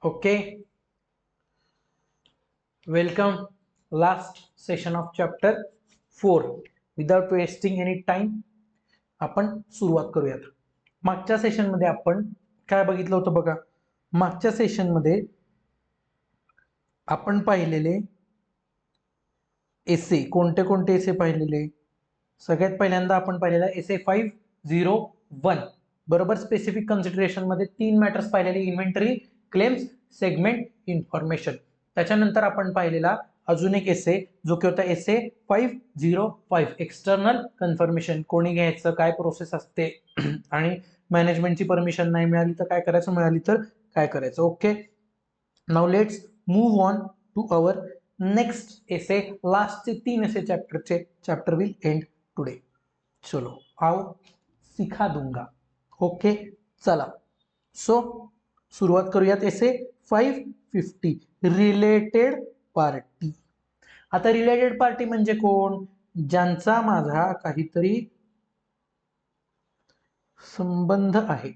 Okay, welcome. Last session of chapter 4. Without wasting any time, आपण सुरुवात करूयात. मागच्या सेशन मध्ये आपण काय बघितलं होतं बघा. मागच्या सेशन मध्ये आपण पाहिलेले एसे कोणते कोणते एसे पाहिलेले. सगळ्यात पहिल्यांदा आपण पाहिलेला एसे 501 बरोबर. स्पेसिफिक कन्सिडरेशन मध्ये 3 मॅटर्स पाहिलेले: इन्व्हेंटरी, क्लेम्स, सेगमेंट, इन्फॉर्मेशन. त्याच्यानंतर आपण पाहिलेला अजून एक एसे जो की होता एसे 505 एक्सटर्नल कन्फर्मेशन. कोणी घ्यायचं, काय प्रोसेस असते आणि मॅनेजमेंटची परमिशन नाही मिळाली तर काय करायचं, मिळाली तर काय करायचं. Okay, now let's move on to our next essay. लास्टचे 3 essay chapter will end today. चलो आओ सिखा दूंगा. ओके चला, सो सुरुवात करूयात. Essay 550 related party. आता रिलेटेड पार्टी म्हणजे कोण? ज्यांचा माझा काहीतरी संबंध आहे.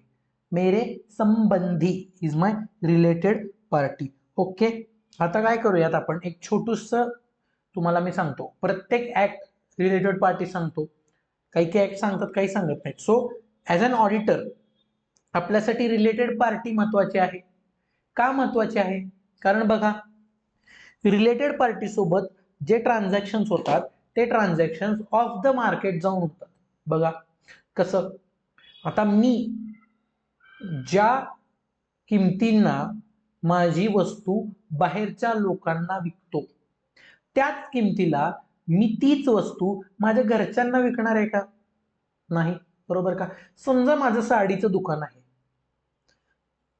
मेरे संबंधी is my related party. Okay, आता काय करूयात आपण, एक छोटूस तुम्हाला मी सांगतो. प्रत्येक ऍक्ट रिलेटेड पार्टी सांगतो. काही ऍक्ट सांगतात, काही सांगत नाहीत. सो ऍज अन ऑडिटर आपल्यासाठी रिलेटेड पार्टी महत्वाची आहे. का महत्वाची आहे? कारण बघा, रिलेटेड पार्टी सोबत जे ट्रान्झॅक्शन होतात ते ट्रान्झॅक्शन ऑफ द मार्केट जाऊन होतात. बघा कसं, आता मी ज्या किमतींना माझी वस्तू बाहेरच्या लोकांना विकतो, त्याच किमतीला मी तीच वस्तू माझ्या घरच्यांना विकणार आहे का? नाही, बरोबर का? समजा माझं साडीचं दुकान आहे.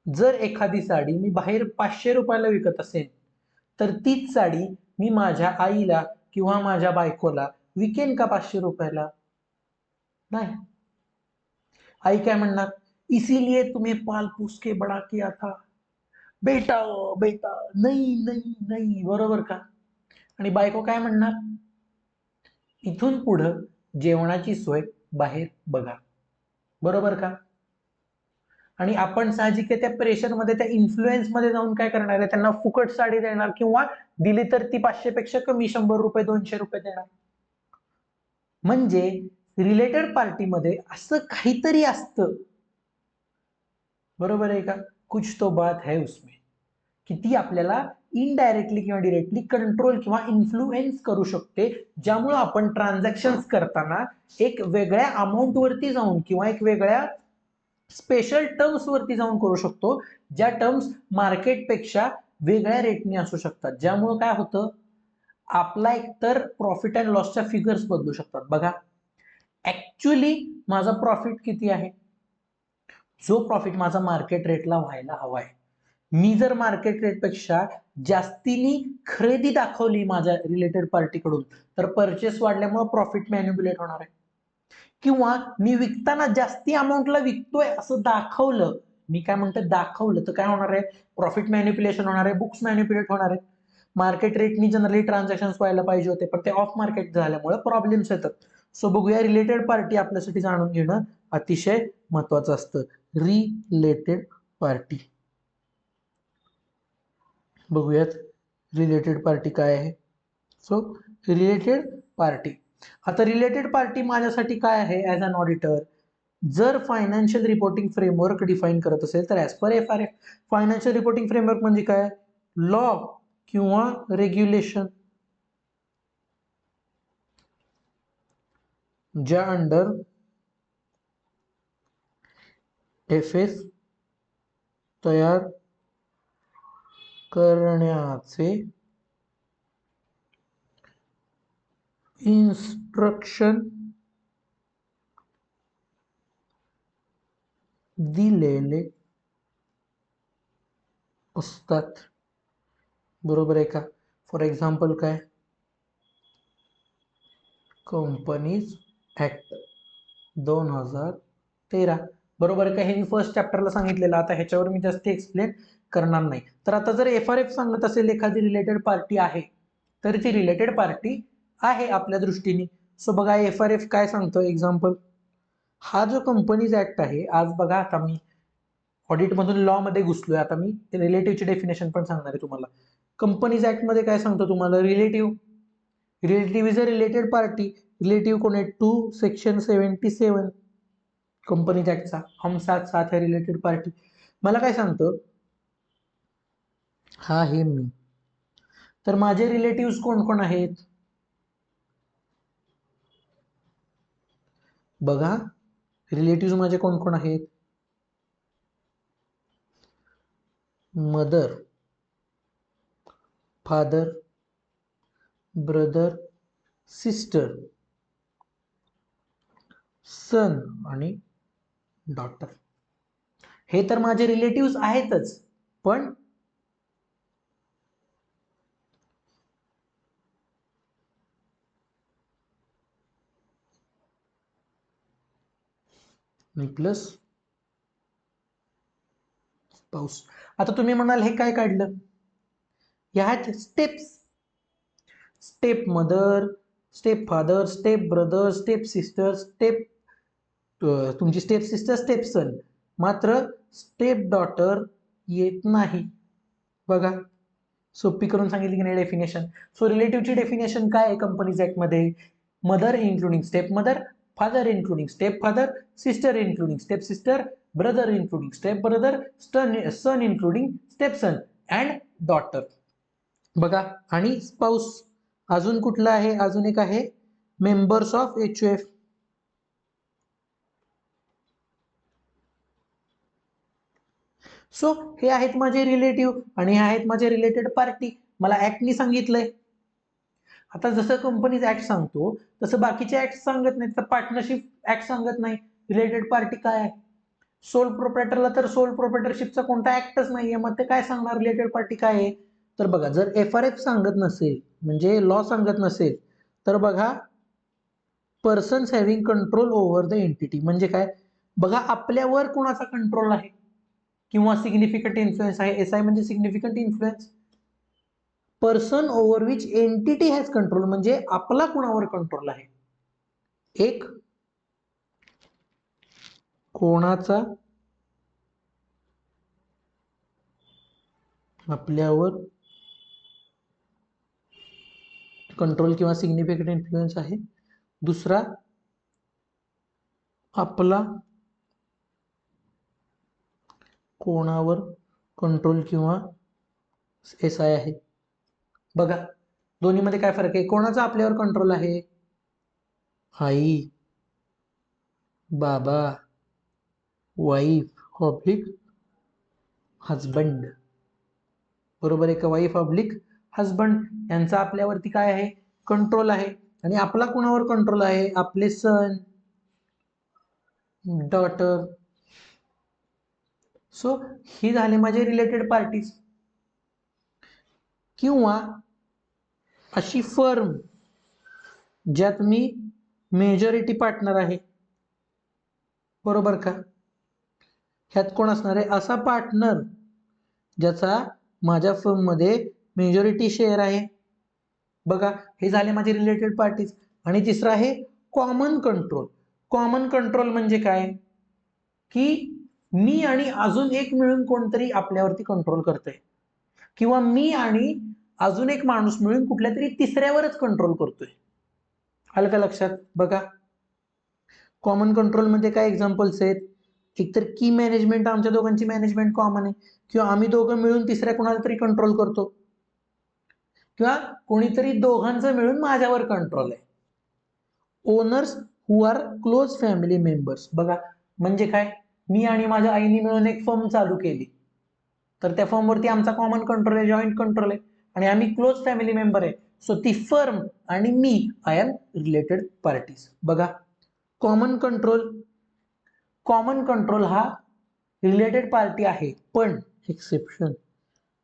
जर एखादी साडी मी बाहेर 500 रुपयाला विकत असेल तर तीच साडी मी माझ्या आईला किंवा माझ्या बायकोला विकेन का 500 रुपयाला? नाही. आई काय म्हणणार, इसीलिए तुम्हें पाल पूस के बडा किया था बेटा बेटा, नाही नाही नाही, बरोबर का? आणि बायको काय म्हणणार, इथून पुढं जेवणाची सोय बाहेर बघा. बरोबर का? आणि आपण साहजिक त्या प्रेशर मध्ये, त्या इन्फ्लुएन्स मध्ये जाऊन काय करणार आहे, त्यांना फुकट साडी देणार किंवा दिली तर ती 500 पेक्षा कमी, 100 रुपये 200 रुपये देणार. म्हणजे रिलेटेड पार्टीमध्ये असं काहीतरी असतं. बरोबर आहे का? कुछ तो बात है उसमें, की ती आपल्याला इनडायरेक्टली किंवा डिरेक्टली कंट्रोल किंवा इन्फ्लुएन्स करू शकते. ज्यामुळे आपण ट्रान्झॅक्शन करताना एक वेगळ्या अमाऊंट वरती जाऊन किंवा एक वेगळ्या स्पेशल टर्म्स वरती जाऊन करू शकतो, ज्या टर्म्स मार्केटपेक्षा वेगळ्या रेटने असू शकतात. ज्यामुळे काय होतं, आपला एकतर प्रॉफिट अँड लॉसच्या फिगर्स बदलू शकतात. बघा, ऍक्च्युली माझा प्रॉफिट किती आहे, जो प्रॉफिट माझा मार्केट रेटला व्हायला हवाय, मी जर मार्केट रेटपेक्षा जास्तीनी खरेदी दाखवली माझ्या रिलेटेड पार्टीकडून तर परचेस वाढल्यामुळे प्रॉफिट मॅन्युप्युलेट होणार आहे. किंवा मी विकताना जास्ती अमाऊंटला विकतोय असं दाखवलं, मी काय म्हणतो दाखवलं, तर काय होणार आहे, प्रॉफिट मॅन्युप्युलेशन होणार आहे, बुक्स मॅन्युप्युलेट होणार आहे. मार्केट रेटनी जनरली ट्रान्झॅक्शन व्हायला पाहिजे होते, पण ते ऑफ मार्केट झाल्यामुळे प्रॉब्लेम्स येतात. सो बघूया, रिलेटेड पार्टी आपल्यासाठी जाणून घेणं अतिशय महत्वाचं असतं. रिलेटेड पार्टी बघूयात, रिलेटेड पार्टी काय आहे. सो रिलेटेड पार्टी, आता रिलेटेड पार्टी माझ्यासाठी काय आहे ऍज अन ऑडिटर, जर फायनान्शियल रिपोर्टिंग फ्रेमवर्क डिफाईन करत असेल तर as per FRA. Financial reporting framework म्हणजे काय, लॉ किंवा रेग्युलेशन ज्या अंडर FS तयार करण्याचे इन्स्ट्रक्शन दिलेले असतात. बरोबर आहे का? फॉर एक्झाम्पल काय, कंपनीज ऍक्ट 2013. बरोबर आहे का? हे मी फर्स्ट चॅप्टरला सांगितलेलं, आता ह्याच्यावर मी जास्त एक्सप्लेन करणार नाही. तर आता जर FRF सांगत असेल एखादी रिलेटेड पार्टी आहे, तर ती रिलेटेड पार्टी आहे आपल्या दृष्टीने. सो बघा, FRF काय सांगतो, एक्झाम्पल, हा जो कंपनीज ऍक्ट आहे, आज बघा आता मी ऑडिट मधून लॉ मध्ये घुसलोय आता मी रिलेटिव्हची डेफिनेशन पण सांगणार आहे तुम्हाला. कंपनीज ऍक्ट मध्ये काय सांगतो तुम्हाला, relative. Relative is a related party. Relative कोण आहे, टू सेक्शन 77 कंपनीज ऍक्टचा. हम साथ साथ है रिलेटेड पार्टी. मला काय सांगतो, हा हे मी, तर माझे रिलेटिव्ह कोण कोण आहेत बघा. रिलेटिव्ह माझे कोण कोण आहेत, मदर, फादर, ब्रदर, सिस्टर, सन आणि डॉटर. हे तर माझे रिलेटिव्ह आहेतच, पण प्लस स्पाउस. आता तुम्ही म्हणाल हे काय काढलं, ह्या आहेत steps. Step mother, step father, step brother, step sister, step तुमची स्टेप सिस्टर, स्टेप सन. मात्र स्टेप डॉटर येत नाही बघा. सोपी करून सांगितली की नाही डेफिनेशन. सो रिलेटिव्हची डेफिनेशन काय आहे कंपनीज ऍक्ट मध्ये, mother including step mother, father including step father, sister including step sister, brother including step brother, son including step son and daughter बघा. आणि स्पाउस अजून कुठला आहे, अजून एक आहे मेंबर्स ऑफ HUF. सो हे आहेत माझे रिलेटिव्ह आणि हे आहेत माझे रिलेटेड पार्टी. मला ऍक्टनी सांगितलंय. आता जसं कंपनीज ऍक्ट सांगतो तसं बाकीचे ऍक्ट सांगत नाहीत. तर पार्टनरशिप ऍक्ट सांगत नाही रिलेटेड पार्टी काय आहे. सोल प्रोप्रायटरला तर सोल प्रोप्रायटरशिपचा कोणता ऍक्टच नाहीये, मग ते काय सांगणार रिलेटेड पार्टी काय आहे. तर बघा, जर FRF सांगत नसेल म्हणजे लॉ सांगत नसेल तर बघा, persons having control over the entity म्हणजे काय. बघा, आपल्यावर कोणाचा कंट्रोल आहे किंवा सिग्निफिकंट इन्फ्लुएन्स आहे. SI म्हणजे significant influence. Person over which entity has control म्हणजे आपला कुणावर कंट्रोल आहे. एक, कोणाचा आपल्यावर कंट्रोल किंवा सिग्निफिकंट इन्फ्लुएन्स आहे. दुसरा, आपला कोणावर कंट्रोल किंवा SI आहे. बघा, दोन्हीमध्ये काय फरक आहे. कोणाचा आपल्यावर कंट्रोल आहे, आई, बाबा, वाईफ ऑब्लिक हजबंड. बरोबर आहे का, वाईफ ऑब्लिक हजबंड यांचा आपल्यावरती काय आहे, कंट्रोल आहे. आणि आपला कोणावर कंट्रोल आहे, आपले सन, डॉटर. सो ही झाले माझे रिलेटेड पार्टीज. किंवा अशी फर्म ज्यात मी मेजॉरिटी पार्टनर आहे, बरोबर का. ह्यात कोण असणार आहे, असा पार्टनर ज्याचा माझ्या फर्म मध्ये मेजॉरिटी शेअर आहे. बघा, हे झाले माझे रिलेटेड पार्टीज. आणि तिसरा आहे कॉमन कंट्रोल. कॉमन कंट्रोल म्हणजे काय, की मी आणि अजून एक मिळून कोणतरी आपल्यावरती कंट्रोल करतोय, किंवा मी आणि अजून एक माणूस मिळून कुठल्या तरी तिसऱ्यावरच कंट्रोल करतोय. आलं का लक्षात. बघा, कॉमन कंट्रोल मध्ये काय एक्झाम्पल्स आहेत, एकतर की मॅनेजमेंट, आमच्या दोघांची मॅनेजमेंट कॉमन आहे, किंवा आम्ही दोघं मिळून तिसऱ्या कोणाला तरी कंट्रोल करतो, किंवा कोणीतरी दोघांचं मिळून माझ्यावर कंट्रोल आहे. ओनर्स हु आर क्लोज फॅमिली मेंबर्स. बघा, म्हणजे काय, मी आणि माझ्या आईने मिळून एक फर्म चालू केली, तर त्या फर्मवरती आमचा कॉमन कंट्रोल आहे, जॉईंट कंट्रोल आहे, आणि आम्ही क्लोज फॅमिली मेंबर आहे. सो ती फर्म आणि मी आय एम रिलेटेड पार्टीज. बघा, कॉमन कंट्रोल, कॉमन कंट्रोल हा रिलेटेड पार्टी आहे, पण exception,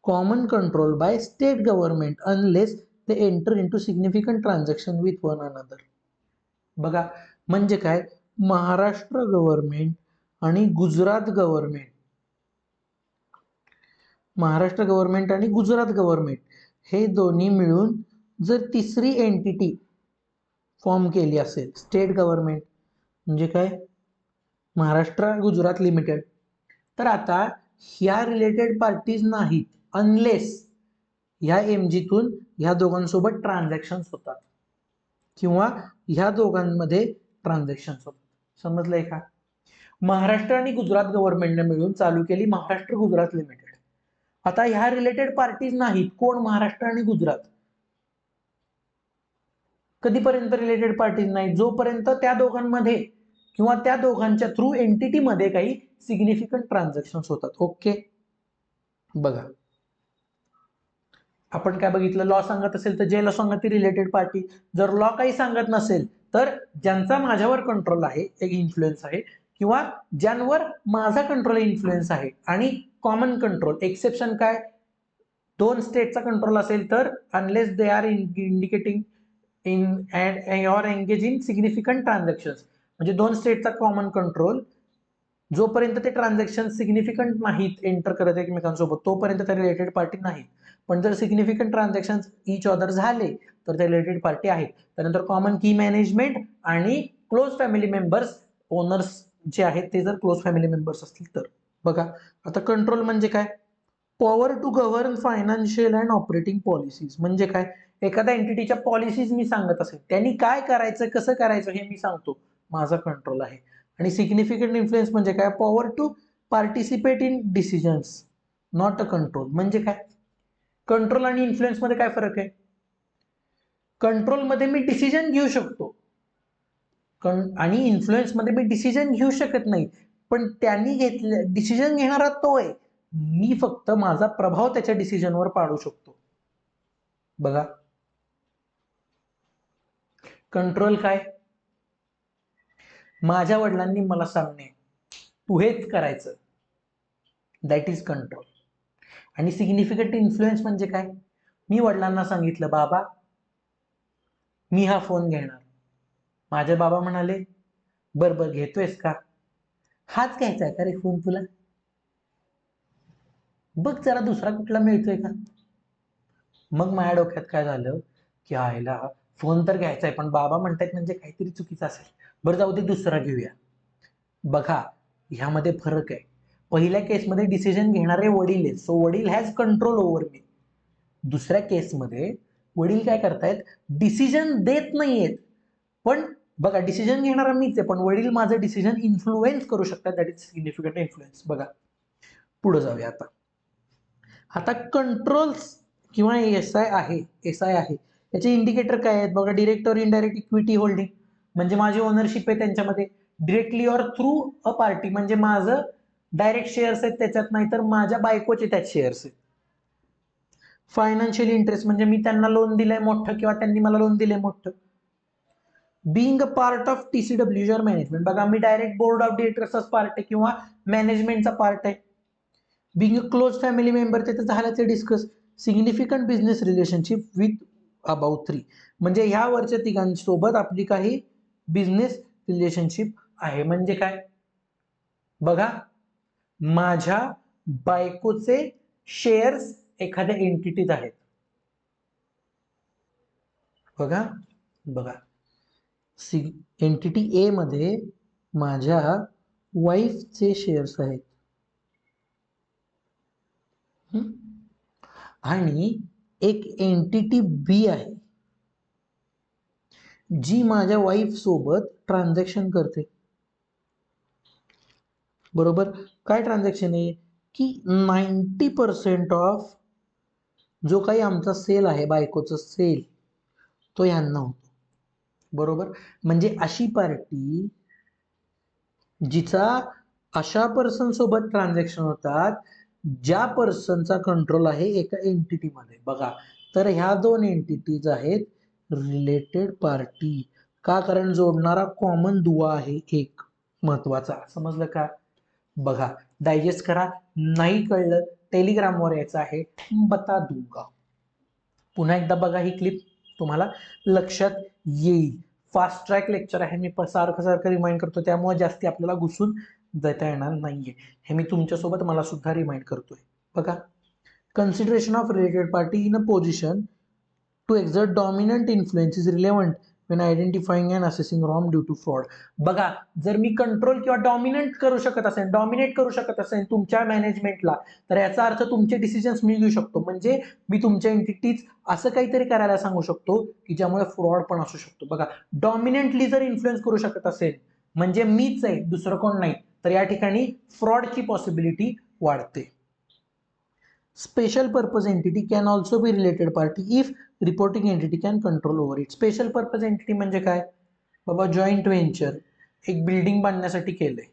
common control by state government unless they enter into significant transaction with one another. बघा, म्हणजे काय, महाराष्ट्र गव्हर्नमेंट आणि गुजरात गव्हर्नमेंट, महाराष्ट्र गव्हर्नमेंट आणि गुजरात गव्हर्नमेंट हे दोन्ही मिळून जर तिसरी एंटिटी फॉर्म केली असेल, स्टेट गव्हर्नमेंट म्हणजे काय, महाराष्ट्र गुजरात लिमिटेड, तर आता ह्या रिलेटेड पार्टीज नाहीत अनलेस ह्या एमजीतून ह्या दोघांसोबत ट्रान्झॅक्शन होतात किंवा ह्या दोघांमध्ये ट्रान्झॅक्शन होतात. समजलंय का? महाराष्ट्र आणि गुजरात गव्हर्नमेंटने मिळून चालू केली महाराष्ट्र गुजरात लिमिटेड. आता ह्या रिलेटेड पार्टीज नाहीत कोण? महाराष्ट्र आणि गुजरात. कधीपर्यंत रिलेटेड पार्टीज नाही? जोपर्यंत त्या दोघांमध्ये किंवा त्या दोघांच्या थ्रू एंटिटी मध्ये काही सिग्निफिकंट ट्रान्झॅक्शन होतात. ओके, बघा आपण काय बघितलं, लॉ सांगत असेल तर जे लॉ सांगत ती रिलेटेड पार्टी. जर लॉ काही सांगत नसेल तर ज्यांचा माझ्यावर कंट्रोल आहे, एक इन्फ्लुएन्स आहे, किंवा ज्यांवर माझा कंट्रोल इन्फ्लुएन्स आहे. आणि कॉमन कंट्रोल एक्सेप्शन काय? दोन स्टेटचा कंट्रोल असेल तर unless they are indicating in or engage in significant transaction. म्हणजे दोन स्टेटचा कॉमन कंट्रोल जोपर्यंत ते ट्रान्झॅक्शन सिग्निफिकंट नाहीत एंटर करत एकमेकांसोबत तोपर्यंत त्या रिलेटेड पार्टी नाहीत. पण जर सिग्निफिकंट ट्रान्झॅक्शन इच अदर झाले तर ते रिलेटेड पार्टी आहेत. त्यानंतर कॉमन की मॅनेजमेंट आणि क्लोज फॅमिली मेंबर्स, ओनर्स जे आहेत ते जर क्लोज फॅमिली मेंबर्स असतील तर. बघा आता कंट्रोल म्हणजे काय? Power to govern financial and operating policies. म्हणजे काय? एखाद्या एंटिटीच्या पॉलिसीज मी सांगत असेल, त्यांनी काय करायचं कसं करायचं हे मी सांगतो, माझा कंट्रोल आहे. आणि सिग्निफिकंट इन्फ्लुएन्स म्हणजे काय? Power to participate in decisions, not a control. म्हणजे काय? कंट्रोल आणि इन्फ्लुएन्स मध्ये काय फरक आहे? कंट्रोल मध्ये मी डिसिजन घेऊ शकतो आणि इन्फ्लुएन्स मध्ये मी डिसिजन घेऊ शकत नाही. पण त्यांनी घेतलं डिसिजन घेणारा तो आहे, मी फक्त माझा प्रभाव त्याच्या डिसिजनवर पाडू शकतो. बघा कंट्रोल काय? माझ्या वडिलांनी मला सांगणे तू हेच करायचं, दॅट इज कंट्रोल. आणि सिग्निफिकंट इन्फ्लुएन्स म्हणजे काय? मी वडिलांना सांगितलं बाबा मी हा फोन घेणार, माझे बाबा म्हणाले बर बर घेतोयस का? हाच घ्यायचा आहे का रे फोन तुला? बघ जरा दुसरा कुठला मिळतोय का? मग माझ्या डोक्यात काय झालं की आयला फोन तर घ्यायचा आहे पण बाबा म्हणतायत म्हणजे काहीतरी चुकीचं असेल, बरं जाऊ दे दुसरा घेऊया. बघा ह्यामध्ये फरक आहे. पहिल्या केसमध्ये डिसिजन घेणारे वडील आहेत, सो वडील हॅज कंट्रोल ओव्हर मी. दुसऱ्या केसमध्ये वडील काय करतायत? डिसिजन देत नाहीयेत, पण बघा डिसिजन घेणारा मीच आहे पण वडील माझं डिसिजन इन्फ्लुएन्स करू शकतात, दॅट इज सिग्निफिकंट इन्फ्लुएन्स. बघा पुढे जाऊया आता. आता कंट्रोल्स किंवा एसआय आहे याचे इंडिकेटर काय आहेत? बघा डिरेक्ट और इनडायरेक्ट इक्विटी होल्डिंग म्हणजे माझी ओनरशिप आहे त्यांच्यामध्ये, डिरेक्टली और थ्रू अ पार्टी म्हणजे माझं डायरेक्ट शेअर्स आहेत त्याच्यात, नाही तर माझ्या बायकोचे त्यात शेअर्स आहेत. फायनान्शियल इंटरेस्ट म्हणजे मी त्यांना लोन दिलंय मोठं किंवा त्यांनी मला लोन दिलंय मोठं. बिंग अ पार्ट ऑफ टीसीडब्ल्यूजर मॅनेजमेंट, बघा मी डायरेक्ट बोर्ड ऑफ डिरेक्टर्सचाच पार्ट आहे किंवा मॅनेजमेंटचा पार्ट आहे. Being a close family member ते तर झालं ते discuss. Significant business relationship with about 3 म्हणजे ह्या वरच्या तिघांसोबत आपली काही बिझनेस रिलेशनशिप आहे. म्हणजे काय? बघा माझ्या बायकोचे शेअर्स एखाद्या एंटिटीत आहेत. बघा बघा एंटिटी ए मध्ये माझ्या वाईफचे शेअर्स आहेत. आणि एक एंटिटी बी आहे जी माझ्या वाईफ सोबत ट्रान्झॅक्शन करते. बरोबर. काय ट्रान्झॅक्शन आहे की 90% ऑफ जो काही आमचा सेल आहे, बायकोचा सेल, तो ह्यांना होतो. बरोबर. म्हणजे अशी पार्टी जिचा अशा पर्सन सोबत ट्रान्झॅक्शन होतात ज्या पर्सनचा कंट्रोल आहे एका एंटिटी मध्ये. बघा तर ह्या दोन एंटिटीज आहेत रिलेटेड पार्टी. का? कारण जोडणारा कॉमन दुवा आहे एक महत्वाचा. समजलं का? बघा डायजेस्ट करा, नाही कळलं टेलिग्रामवर यायचं आहे, बता दूंगा. पुन्हा एकदा बघा ही क्लिप, तुम्हाला लक्षात येईल. फास्ट ट्रॅक लेक्चर आहे, मी सारखं सारखं रिमाइंड करतो त्यामुळे जास्ती आपल्याला घुसून जाता येणार नाहीये, हे मी तुमच्यासोबत मला सुद्धा रिमाइंड करतोय. बघा consideration of related party in a position to exert dominant influence is relevant when identifying and assessing wrong due to fraud. बघा, जर मी कंट्रोल किंवा डॉमिनेट करू शकत असेल तुमच्या मॅनेजमेंटला, तर याचा अर्थ तुमचे डिसिजन्स मी घेऊ शकतो. म्हणजे मी तुमच्या एंटिटीज असं काहीतरी करायला सांगू शकतो की ज्यामुळे फ्रॉड पण असू शकतो. बघा, डॉमिनेंटली जर इन्फ्लुएन्स करू शकत असेल म्हणजे मीच आहे, दुसरं कोण नाही, तर या ठिकाणी फ्रॉडची पॉसिबिलिटी वाढते. Special purpose entity can also be related party if reporting entity can control over it. Special purpose entity म्हणजे काय? बाबा, जॉईंट व्हेंचर एक बिल्डिंग बांधण्यासाठी केलंय,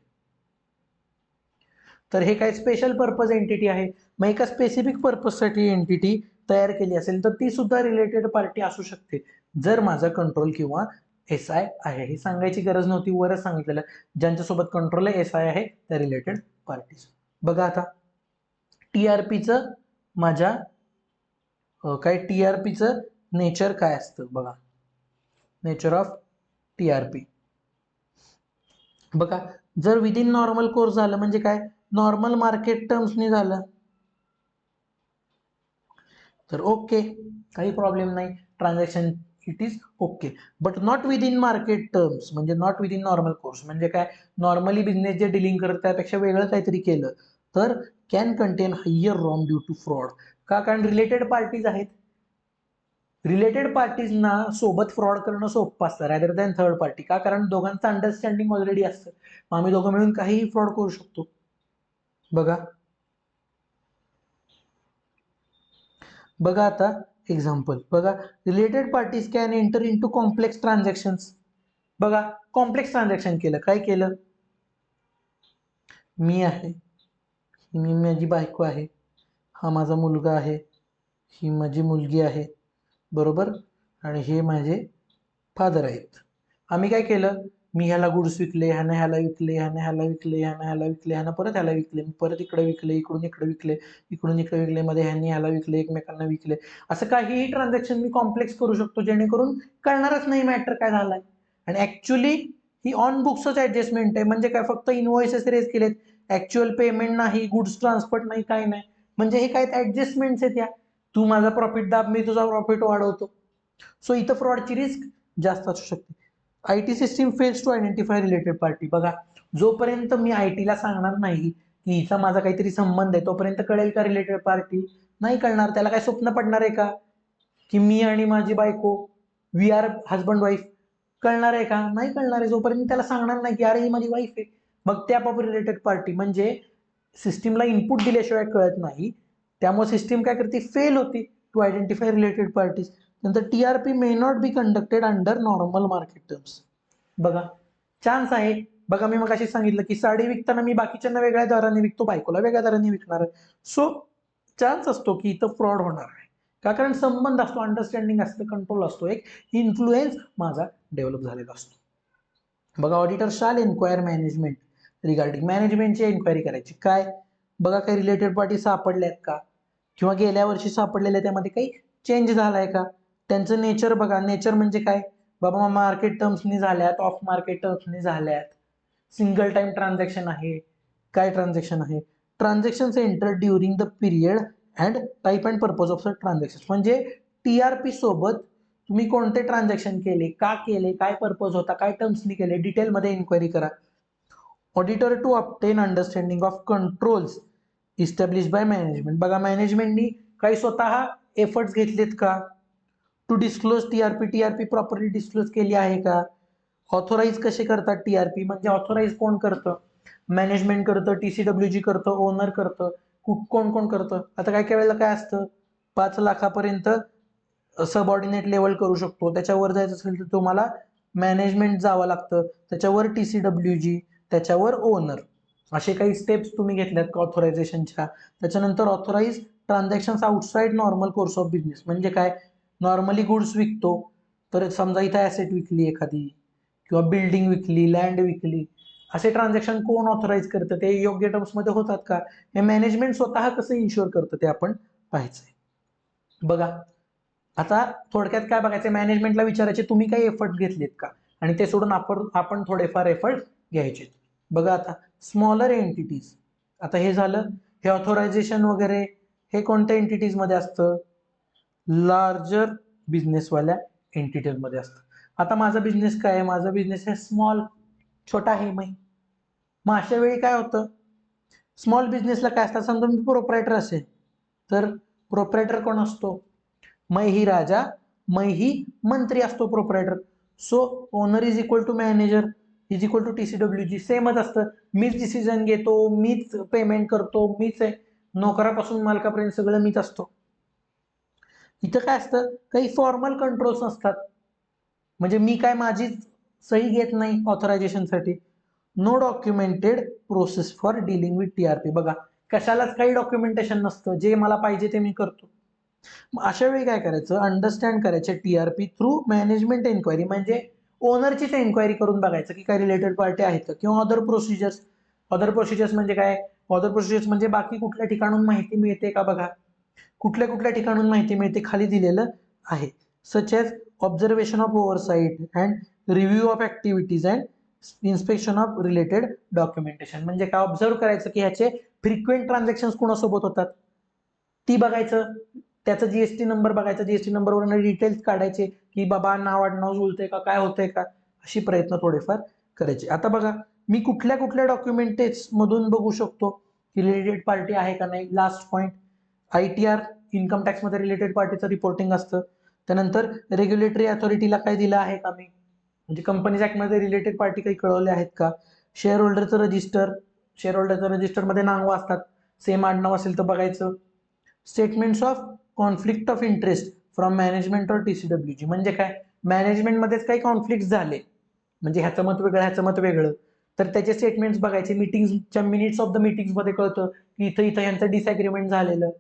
तर हे काय स्पेशल पर्पज एंटिटी आहे. मग एका स्पेसिफिक पर्पजसाठी एंटिटी तयार केली असेल तर ती सुद्धा रिलेटेड पार्टी असू शकते, जर माझा कंट्रोल किंवा SI आहे. हे सांगायची गरज नव्हती, वरच सांगितलेलं. ज्यांच्यासोबत कंट्रोल आहे, SI आहे, त्या रिलेटेड पार्टीज. बघा आता TRPचं माझ्या काय TRPचं नेचर काय असतं बघा. नेचर ऑफ TRP बघा, जर विदिन नॉर्मल कोर्स झालं म्हणजे काय, नॉर्मल मार्केट टर्म्सनी झालं तर ओके, काही प्रॉब्लेम नाही, transaction it is okay. But not within market terms म्हणजे नॉट विदिन नॉर्मल कोर्स म्हणजे काय, नॉर्मली बिझनेस जे डीलिंग करत त्यापेक्षा वेगळं काहीतरी केलं तर can contain higher wrong due to fraud. का? कारण रिलेटेड पार्टीज आहेत. रिलेटेड पार्टीजना सोबत फ्रॉड करणं सोपं असतं रॅदर दॅन थर्ड पार्टी. का? कारण दोघांचं अंडरस्टँडिंग ऑलरेडी असतं. मग आम्ही दोघं मिळून काहीही फ्रॉड करू शकतो. बघा बघा आता एक्झाम्पल बघा, related parties can enter into complex transactions. बघा, कॉम्प्लेक्स ट्रान्झॅक्शन केलं, काय केलं, मी आहे, मी माझी बायको आहे, हा माझा मुलगा आहे, ही माझी मुलगी आहे, बरोबर, आणि हे माझे फादर आहेत. आम्ही काय केलं, मी ह्याला गुड्स विकले, ह्यानं ह्याला विकले, ह्यानं ह्याला विकले, ह्यानं ह्याला विकले, ह्यानं परत ह्याला विकले, परत इकडे विकले, इकडून इकडे विकले, इकडून इकडे विकले, मध्ये ह्यांनी ह्याला विकले, एकमेकांना विकले. असं काहीही ट्रान्झॅक्शन मी कॉम्प्लेक्स करू शकतो जेणेकरून कळणारच नाही मॅटर काय झालाय. आणि ऍक्च्युली ही ऑन बुक्सच ऍडजस्टमेंट आहे. म्हणजे काय, फक्त इनवॉइसेस रेज केलेत, ऍक्च्युअल पेमेंट नाही, गुड्स ट्रान्सपोर्ट नाही, काय नाही. म्हणजे हे काय ऍडजस्टमेंट्स आहेत. या तू माझा प्रॉफिट दाब, मी तुझा प्रॉफिट वाढवतो. सो इथं फ्रॉडची रिस्क जास्त असू शकते. IT system fails to identify related party. बघा, जोपर्यंत मी IT ला सांगणार नाही की हिचा माझा काहीतरी संबंध आहे तोपर्यंत कळेल का रिलेटेड पार्टी? नाही कळणार. त्याला काय स्वप्न पडणार आहे का की मी आणि माझी बायको वी आर हजबंड वाईफ? कळणार आहे का? नाही कळणार आहे. जोपर्यंत मी त्याला सांगणार नाही की अरे ही माझी वाईफ आहे, मग त्या बाबत रिलेटेड पार्टी. म्हणजे सिस्टीमला इनपुट दिल्याशिवाय कळत नाही, त्यामुळे सिस्टीम काय करते, फेल होती टू आयडेंटिफाय रिलेटेड पार्टीज. नंतर TRP may not be conducted under normal market terms. बघा, चान्स आहे. बघा, मी मग अशी सांगितलं की साडी विकताना मी बाकीच्यांना वेगळ्या दराने विकतो, बायकोला वेगळ्या दराने विकणार आहे. सो चान्स असतो की इथं फ्रॉड होणार आहे. का? कारण संबंध असतो, अंडरस्टँडिंग असतं, कंट्रोल असतो, एक इन्फ्लुएन्स माझा डेव्हलप झालेला असतो. बघा, ऑडिटर शाल एन्क्वायर मॅनेजमेंट रिगार्डिंग. मॅनेजमेंटची एन्क्वायरी करायची. काय? बघा, काही रिलेटेड पार्टी सापडल्यात का, किंवा गेल्या वर्षी सापडलेल्या त्यामध्ये काही चेंज झालाय का. त्यांचं नेचर बघा. नेचर म्हणजे काय, बाबा मार्केट टर्म्सनी झाल्यात, ऑफ मार्केट टर्म्सनी झाल्यात, सिंगल टाइम ट्रान्झॅक्शन आहे, काय ट्रान्झॅक्शन आहे, transaction enter during the period and type and purpose of the transaction. म्हणजे TRP सोबत तुम्ही कोणते ट्रान्झॅक्शन केले, का केले, काय पर्पज होता, काय टर्म्सनी केले, डिटेलमध्ये इन्क्वायरी करा. Auditor to obtain understanding of controls establish by management. बघा, मॅनेजमेंटनी काही स्वतः एफर्ट्स घेतलेत का to disclose TRP properly disclose केली आहे का. ऑथोराईज कसे करतात TRP, म्हणजे ऑथोराईज कोण करतं, मॅनेजमेंट करतं, TCWG करतं, ओनर करतं, कोण कोण करतं. आता काय काय वेळेला काय असतं, 5 लाखापर्यंत सबऑर्डिनेट लेवल करू शकतो, त्याच्यावर जायचं असेल तर तुम्हाला मॅनेजमेंट जावं लागतं, त्याच्यावर TCWG, त्याच्यावर ओनर. असे काही स्टेप्स तुम्ही घेतल्यात ऑथोरायझेशनच्या. त्याच्यानंतर authorise transaction outside normal course of business. म्हणजे काय, नॉर्मली गुड्स विकतो, तर समजा इथं ॲसेट विकली एखादी, किंवा बिल्डिंग विकली, लँड विकली, असे ट्रान्झॅक्शन कोण ऑथोराईज करतं, ते योग्य टर्म्समध्ये होतात का, हे मॅनेजमेंट स्वतः कसं इन्शुअर करतं ते आपण पाहायचंय. बघा, आता थोडक्यात काय बघायचं, मॅनेजमेंटला विचारायचे तुम्ही काही एफर्ट घेतलेत का, आणि ते सोडून आपण थोडेफार एफर्ट घ्यायचे. बघा, आता स्मॉलर एंटिटीज. आता हे झालं, हे ऑथोरायझेशन वगैरे हे कोणत्या एंटिटीज मध्ये असतं, लार्जर बिझनेसवाल्या एंटिटीज मध्ये असतं. आता माझा बिझनेस काय आहे, माझा बिझनेस आहे स्मॉल, छोटा आहे. मग अशा वेळी काय होतं, स्मॉल बिझनेसला काय असतं, समजा मी प्रोप्रायटर असेल तर प्रोप्रायटर कोण असतो, मै ही राजा मै ही मंत्री असतो proprietor. So owner is equal to manager is equal to TCWG, सेमच असतं. मीच डिसिजन घेतो, मीच पेमेंट करतो, मीच आहे, नोकरापासून मालकापर्यंत सगळं मीच असतो. इथं काय असतं, काही फॉर्मल कंट्रोल्स असतात, म्हणजे मी काय माझी सही घेत नाही ऑथरायझेशनसाठी. No documented process for dealing with TRP. बघा, कशालाच काही डॉक्युमेंटेशन नसतं, जे मला पाहिजे ते मी करतो. मग अशा वेळी काय करायचं, अंडरस्टँड करायचे TRP थ्रू मॅनेजमेंट एन्क्वायरी, म्हणजे ओनरचीच एन्क्वायरी करून बघायचं की काय रिलेटेड पार्टी आहेत का, किंवा अदर प्रोसिजर्स. अदर प्रोसिजर्स म्हणजे काय, अदर प्रोसिजर्स म्हणजे बाकी कुठल्या ठिकाणून माहिती मिळते का. बघा, कुठल्या कुठल्या ठिकाणून माहिती मिळते खाली दिलेलं आहे. Such as observation of oversight and review of activities and inspection of related documentation. म्हणजे काय, ऑब्झर्व करायचं की ह्याचे फ्रिक्वेंट ट्रान्झॅक्शन कोणासोबत होतात ती बघायचं, त्याचा जीएसटी नंबर बघायचा, जीएसटी नंबरवर डिटेल्स काढायचे की बाबा नाव आडनाव जुळते का, काय होतंय का, अशी प्रयत्न थोडेफार करायचे. आता बघा, मी कुठल्या कुठल्या डॉक्युमेंटेज मधून बघू शकतो की रिलेटेड पार्टी आहे का नाही. Last point, ITR income tax मध्ये रिलेटेड पार्टीचं रिपोर्टिंग असतं. त्यानंतर रेग्युलेटरी अथॉरिटीला काय दिलं आहे का मी, म्हणजे कंपनीज ऍक्ट मध्ये रिलेटेड पार्टी काही कळवले आहेत का. शेअर होल्डरचं रजिस्टर, शेअर होल्डरचं रजिस्टरमध्ये नावं असतात, सेम आडनाव असेल तर बघायचं. Statements of conflict of interest from management और TCWG, म्हणजे काय, मॅनेजमेंटमध्येच काही कॉन्फ्लिक्ट झाले, म्हणजे ह्याचं मत वेगळं ह्याचं मत वेगळं, तर त्याचे स्टेटमेंट्स बघायचे. मीटिंगच्या मिनिट्स ऑफ द मीटिंग्समध्ये कळतं की इथं इथं यांचं डिसएग्रीमेंट झालेलं.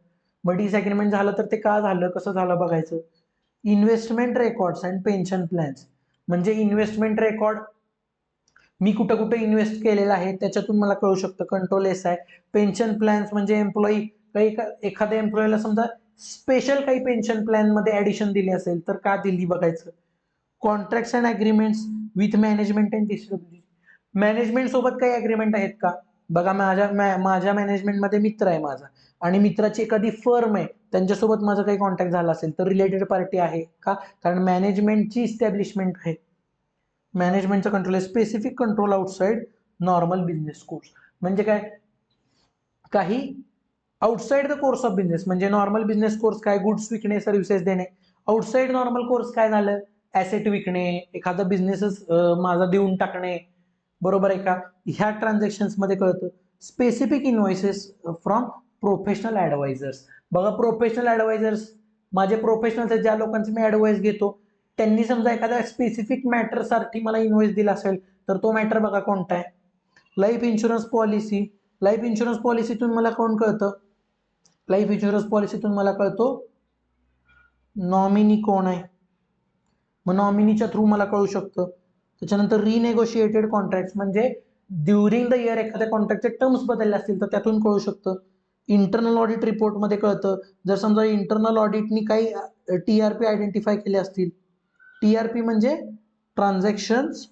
मग डिसएग्रीमेंट झालं तर ते का झालं, कसं झालं बघायचं. Investment records and pension plans, म्हणजे इन्व्हेस्टमेंट रेकॉर्ड मी कुठं कुठं इन्व्हेस्ट केलेलं आहे त्याच्यातून मला कळू शकतं. कंट्रोल आहे. पेन्शन प्लॅन्स म्हणजे एम्प्लॉई, काही एखाद्या एम्प्लॉईला समजा स्पेशल काही पेन्शन प्लॅन मध्ये ऍडिशन दिली असेल तर का दिली बघायचं. Contracts and agreements with management and TCWG, management सोबत काही अग्रीमेंट आहेत का. बघा, माझ्या मॅनेजमेंटमध्ये मित्र आहे माझा, आणि मित्राची एखादी फर्म आहे, त्यांच्यासोबत माझा काही कॉन्टॅक्ट झाला असेल तर रिलेटेड पार्टी आहे का, कारण मॅनेजमेंटची इस्टॅब्लिशमेंट आहे. मॅनेजमेंटचा कंट्रोल आहे. Specific control outside normal business course, म्हणजे काय, काही outside the course of business, म्हणजे नॉर्मल बिझनेस कोर्स काय, गुड्स विकणे, सर्व्हिसेस देणे. आउटसाइड नॉर्मल कोर्स काय झालं, ऍसेट विकणे, एखादा बिझनेसच माझा देऊन टाकणे, बरोबर आहे का, ह्या ट्रान्झॅक्शन्स मध्ये कळतं. Specific invoices from professional advisors. बघा, प्रोफेशनल ऍडवायझर्स माझे प्रोफेशनल्स आहेत, ज्या लोकांचे मी ऍडवाइस घेतो, त्यांनी समजा एखाद्या स्पेसिफिक मॅटरसाठी मला इन्व्हॉइस दिला असेल तर तो मॅटर बघा कोणता आहे. Life insurance policy, life insurance पॉलिसीतून मला कोण कळतं, लाईफ इन्शुरन्स पॉलिसीतून मला कळतो नॉमिनी कोण आहे, मग नॉमिनीच्या थ्रू मला कळू शकतं. त्याच्यानंतर रिनेगोशिएटेड कॉन्ट्रॅक्ट, म्हणजे ड्युरिंग द इयर एखाद्या कॉन्ट्रॅक्टचे टर्म्स बदलले असतील तर त्यातून कळू शकतं. इंटरनल ऑडिट रिपोर्टमध्ये कळतं, जर समजा इंटरनल ऑडिटनी काही TRP आयडेंटिफाय केले असतील. TRP म्हणजे transactions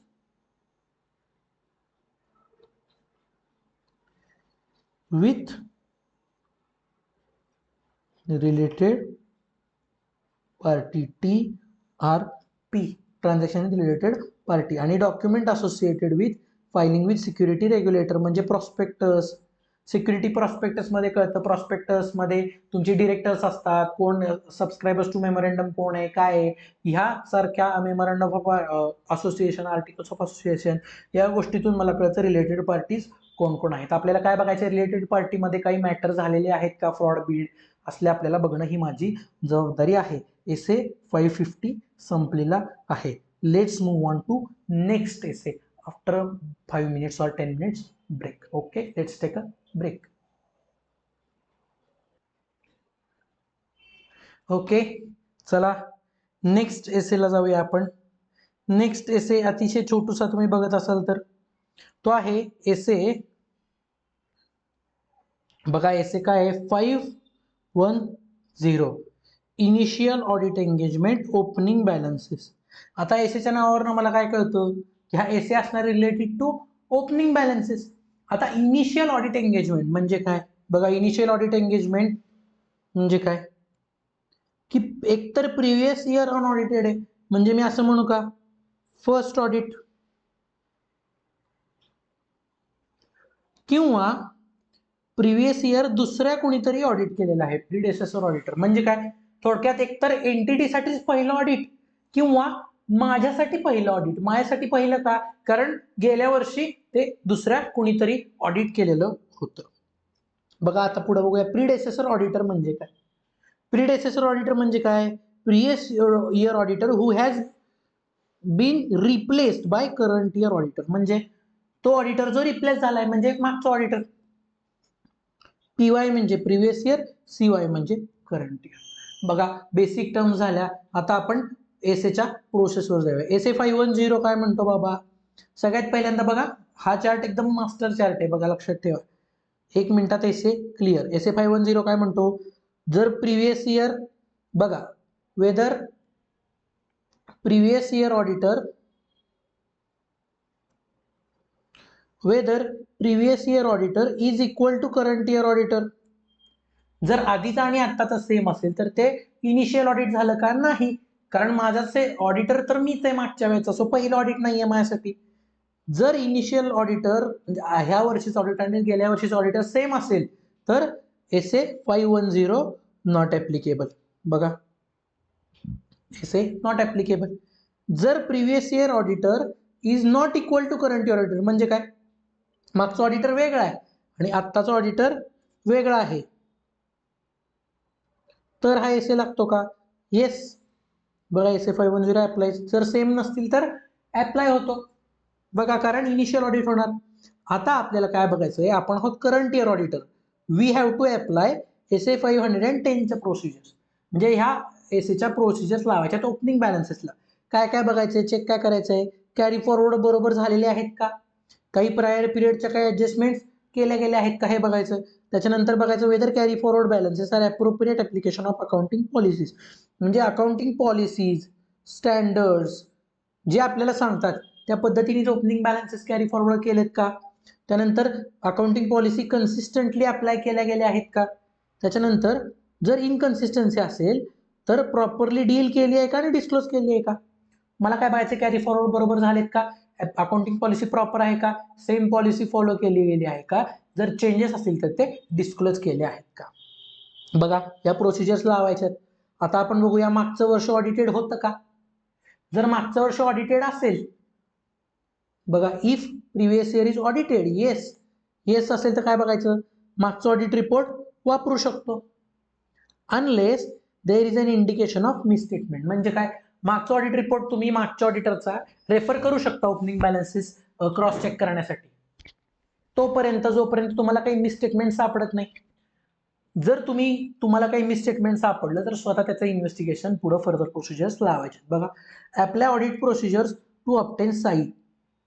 with related party, TRP transaction with related party, आणि document associated with filing with security regulator, म्हणजे प्रॉस्पेक्टस. सिक्युरिटी प्रॉस्पेक्टस मध्ये कळतं, प्रॉस्पेक्टस मध्ये तुमचे डिरेक्टर्स असतात, कोण सबस्क्रायबर्स टू मेमोरंडम कोण आहे, काय आहे, ह्या सारख्या memorandum of association, articles of association, या गोष्टीतून मला कळतं रिलेटेड पार्टीज कोण कोण आहेत. आपल्याला काय बघायचं, रिलेटेड पार्टीमध्ये काही मॅटर झालेले आहेत का, फ्रॉड बीड असले आपल्याला बघणं ही माझी जबाबदारी आहे. एसे 550 संपलेला आहे. Let's move on to next SA after 5 minutes or 10 minutes break. Okay, let's take a break. Okay, चला नेक्स्ट एसेला जाऊया आपण. नेक्स्ट एसे अतिशय छोटूसा तुम्ही बघत असाल तर तो आहे एसे, बघा एसे काय आहे, 510 initial audit engagement opening balances. आता एसेच्या नावावरनं मला काय कळतं की हा एसे असणार रिलेटेड टू ओपनिंग बॅलन्सेस. आता इनिशियल ऑडिट एंगेजमेंट म्हणजे काय, बघा इनिशियल ऑडिट एंगेजमेंट म्हणजे काय की एकतर प्रिव्हियस इयर अनऑडिटेड आहे, म्हणजे मी असं म्हणू का फर्स्ट ऑडिट किंवा प्रिव्हियस इयर दुसऱ्या कुणीतरी ऑडिट केलेलं आहे, प्रीडेसेसर ऑडिटर. म्हणजे काय, थोडक्यात एकतर एंटिटीसाठीच पहिलं ऑडिट किंवा माझ्यासाठी पहिलं ऑडिट. माझ्यासाठी पहिलं का, कारण गेल्या वर्षी ते दुसऱ्या कुणीतरी ऑडिट केलेलं होतं. बघा आता पुढे बघूया, प्रीडेसेसर ऑडिटर म्हणजे काय. प्रीडेसेसर ऑडिटर म्हणजे काय, previous year auditor who has been replaced by current year auditor. म्हणजे तो ऑडिटर जो रिप्लेस झालाय, म्हणजे एक मागचा ऑडिटर. पीवाय म्हणजे प्रिव्हियस इयर, सीवाय म्हणजे करंट इयर. बघा बेसिक टर्म झाल्या. आता आपण एसएच्या प्रोसेसवर जाऊया. एसए 510 काय म्हणतो बाबा, सगळ्यात पहिल्यांदा बघा हा चार्ट एकदम मास्टर चार्ट आहे, बघा लक्षात ठेवा. 1 मिनिटात एसए क्लिअर. एसए 510 काय म्हणतो, जर प्रिव्हियस इयर बघा, whether previous year auditor is equal to current year auditor. जर आधीचा आणि आत्ताचा सेम असेल तर ते इनिशियल ऑडिट झालं का, नाही, कारण माझाचे ऑडिटर तर मीच आहे मागच्या वेळेचा, सो पहिलं ऑडिट नाहीये माझ्यासाठी. जर इनिशियल ऑडिटर म्हणजे ह्या वर्षीचा ऑडिटर आणि गेल्या वर्षीचा ऑडिटर सेम असेल तर एसए 510 नॉट ऍप्लिकेबल. बघा एसए नॉट ऍप्लिकेबल. जर previous year auditor is not equal to current year auditor, म्हणजे काय, मागचा ऑडिटर वेगळा आहे आणि आत्ताचा ऑडिटर वेगळा आहे, तर हा एसए लागतो का, येस. बघा एसए 510 अप्लाय. जर सेम नसतील तर अप्लाय होतो. बघा कारण इनिशियल ऑडिट होणार. आता आपल्याला काय बघायचंय, आपण आहोत current year auditor. We have to apply SA 510च्या प्रोसिजर्स. म्हणजे ह्या एसएच्या प्रोसिजर्स लावायच्या ओपनिंग बॅलन्सेसला. काय काय बघायचंय, चेक काय करायचंय, कॅरी फॉरवर्ड बरोबर झालेले आहेत का, काही प्रायर पिरियडच्या काही ऍडजस्टमेंट केल्या गेल्या आहेत का हे बघायचं. त्याच्यानंतर बघायचं whether carry forward balances are appropriate application of accounting policies. म्हणजे अकाउंटिंग पॉलिसीज स्टँडर्ड्स जे आपल्याला सांगतात त्या पद्धतीने ओपनिंग बॅलन्सेस कॅरी फॉरवर्ड केलेत का. त्यानंतर अकाउंटिंग पॉलिसी कन्सिस्टंटली अप्लाय केल्या गेल्या आहेत का. त्याच्यानंतर जर इनकन्सिस्टन्सी असेल तर प्रॉपरली डील केली आहे का आणि डिस्क्लोज केली आहे का. मला काय बघायचं, कॅरी फॉरवर्ड बरोबर झालेत का, अकाउंटिंग पॉलिसी प्रॉपर आहे का, सेम पॉलिसी फॉलो केली गेली आहे का, जर चेंजेस असतील तर ते डिस्क्लोज केले आहेत का. बघा या प्रोसिजर्स लावायच्या. आता आपण बघूया मागचं वर्ष ऑडिटेड होतं का. जर मागचं वर्ष ऑडिटेड असेल, बघा if previous year is audited, yes yes असेल तर काय बघायचं, मागचं ऑडिट रिपोर्ट वापरू शकतो. Unless there is an indication of misstatement. म्हणजे काय, मागचा ऑडिट रिपोर्ट तुम्ही मागच्या ऑडिटरचा रेफर करू शकता ओपनिंग बॅलन्सेस क्रॉस चेक करण्यासाठी, तोपर्यंत जोपर्यंत तुम्हाला काही मिसस्टेटमेंट सापडत नाही. जर तुम्हाला काही मिसस्टेटमेंट सापडलं तर स्वतः त्याचं इन्व्हेस्टिगेशन पुढे फर्दर प्रोसिजर्स लावायचे. बघा apply audit procedures to obtain साई.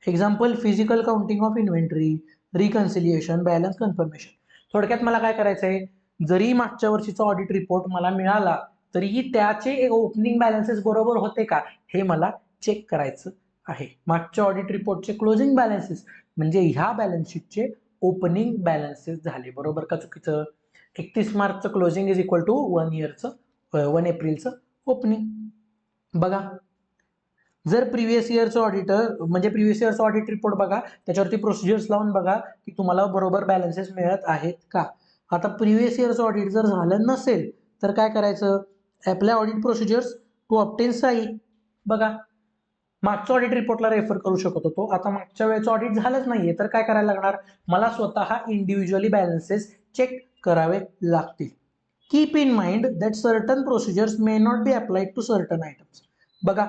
Example physical counting of inventory, reconciliation, balance confirmation. थोडक्यात मला काय करायचंय, जरी मागच्या वर्षीचा ऑडिट रिपोर्ट मला मिळाला तरीही त्याचे ओपनिंग बॅलन्सेस बरोबर होते का हे मला चेक करायचं आहे. मागच्या ऑडिट रिपोर्टचे क्लोजिंग बॅलन्सेस म्हणजे ह्या बॅलन्स शीटचे ओपनिंग बॅलन्सेस झाले बरोबर का चुकीचं. 31 मार्चचं क्लोजिंग इज इक्वल टू 1 एप्रिलचं ओपनिंग. बघा जर प्रिव्हियस इयरचं ऑडिटर म्हणजे प्रिव्हियस इयरचं ऑडिट रिपोर्ट बघा, त्याच्यावरती प्रोसिजर्स लावून बघा की तुम्हाला बरोबर बॅलन्सेस मिळत आहेत का. आता प्रिव्हियस इयरचं ऑडिट जर झालं नसेल तर काय करायचं, apply audit procedures to obtain साई. बघा मागच्या ऑडिट रिपोर्टला रेफर करू शकत होतो, आता मागच्या वेळेचं ऑडिट झालंच नाहीये तर काय करायला लागणार, मला स्वतः इंडिव्हिज्युअली बॅलन्सेस चेक करावे लागतील. Keep in mind that certain procedures may not be applied to certain items. बघा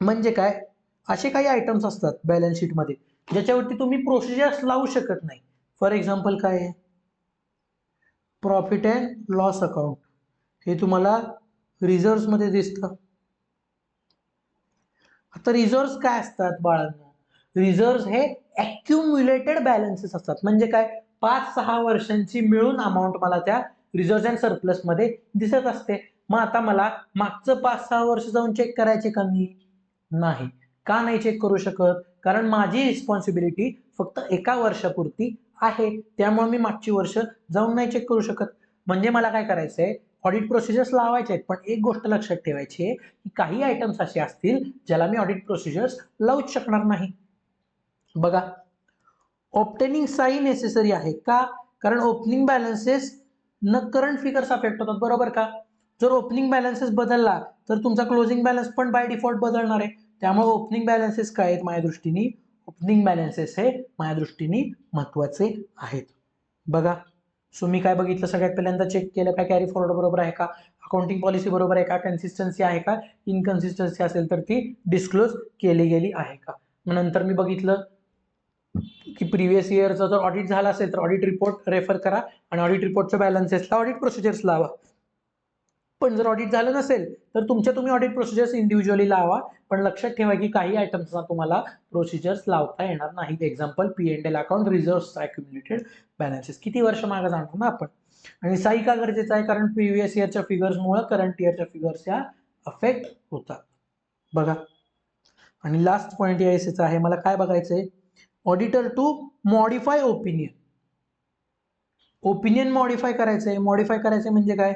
म्हणजे काय, असे काही आयटम्स असतात बॅलन्स शीटमध्ये ज्याच्यावरती तुम्ही प्रोसिजर्स लावू शकत नाही. फॉर एक्झाम्पल काय आहे, प्रॉफिट अँड लॉस अकाउंट, हे तुम्हाला रिझर्व्स मध्ये दिसतं. आता रिझर्व्स काय असतात बाळांनो, रिझर्व्स हे ॲक्युम्युलेटेड बॅलन्सेस असतात. म्हणजे काय, 5-6 वर्षांची मिळून अमाऊंट मला त्या रिझर्व्स अँड सरप्लस मध्ये दिसत असते. मग आता मला मागचं 5-6 वर्ष जाऊन चेक करायचे का मी, नाही. का नाही चेक करू शकत, कारण माझी रिस्पॉन्सिबिलिटी फक्त 1 वर्षापुरती आहे, त्यामुळे मी मागची वर्ष जाऊन नाही चेक करू शकत. म्हणजे मला काय करायचंय, ऑडिट प्रोसिजर्स लावायचे आहेत, पण एक गोष्ट लक्षात ठेवायची आहे की काही आयटम्स असे असतील ज्याला मी ऑडिट प्रोसिजर्स लावूच शकणार नाही. बघा, ऑब्टेनिंग साई नेसेसरी आहे का? कारण ओपनिंग बॅलन्सेस न करंट फिगर्स अफेक्ट होतात, बरोबर का? जर ओपनिंग बॅलन्सेस बदलला तर तुमचा क्लोजिंग बॅलन्स पण बाय डिफॉल्ट बदलणार आहे. त्यामुळे ओपनिंग बॅलन्सेस काय आहेत माझ्या दृष्टीने? ओपनिंग बॅलन्सेस हे माझ्या दृष्टीने महत्वाचे आहेत. बघा, सो मी काय बघितलं, सगळ्यात पहिल्यांदा चेक केलं काय कॅरी फॉरवर्ड बरोबर आहे का, अकाउंटिंग पॉलिसी बरोबर आहे का, कन्सिस्टन्सी आहे का, इनकन्सिस्टन्सी असेल तर ती डिस्क्लोज केली गेली आहे का. मग नंतर मी बघितलं की प्रिव्हियस इयरचा जर ऑडिट झाला असेल तर ऑडिट रिपोर्ट रेफर करा आणि ऑडिट रिपोर्टच्या बॅलन्सेसला ऑडिट प्रोसिजर्स लावा. पण जर ऑडिट झालं नसेल तर तुम्ही ऑडिट प्रोसिजर्स इंडिव्हिज्युअली लावा, पण लक्षात ठेवा की काही आयटम्सना तुम्हाला प्रोसिजर्स लावता येणार नाहीत. Example P&L account, reserves, accumulated balances, किती वर्ष मागे जाणार ना आपण. आणि साई का गरजेचं आहे? कारण प्रिव्हियस इयरच्या फिगर्समुळे करंट इयरच्या फिगर्स या अफेक्ट होतात. बघा, आणि लास्ट पॉईंट यायचं आहे, मला काय बघायचंय? Auditor to modify opinion. Opinion modify करायचंय. मॉडिफाय करायचंय म्हणजे काय?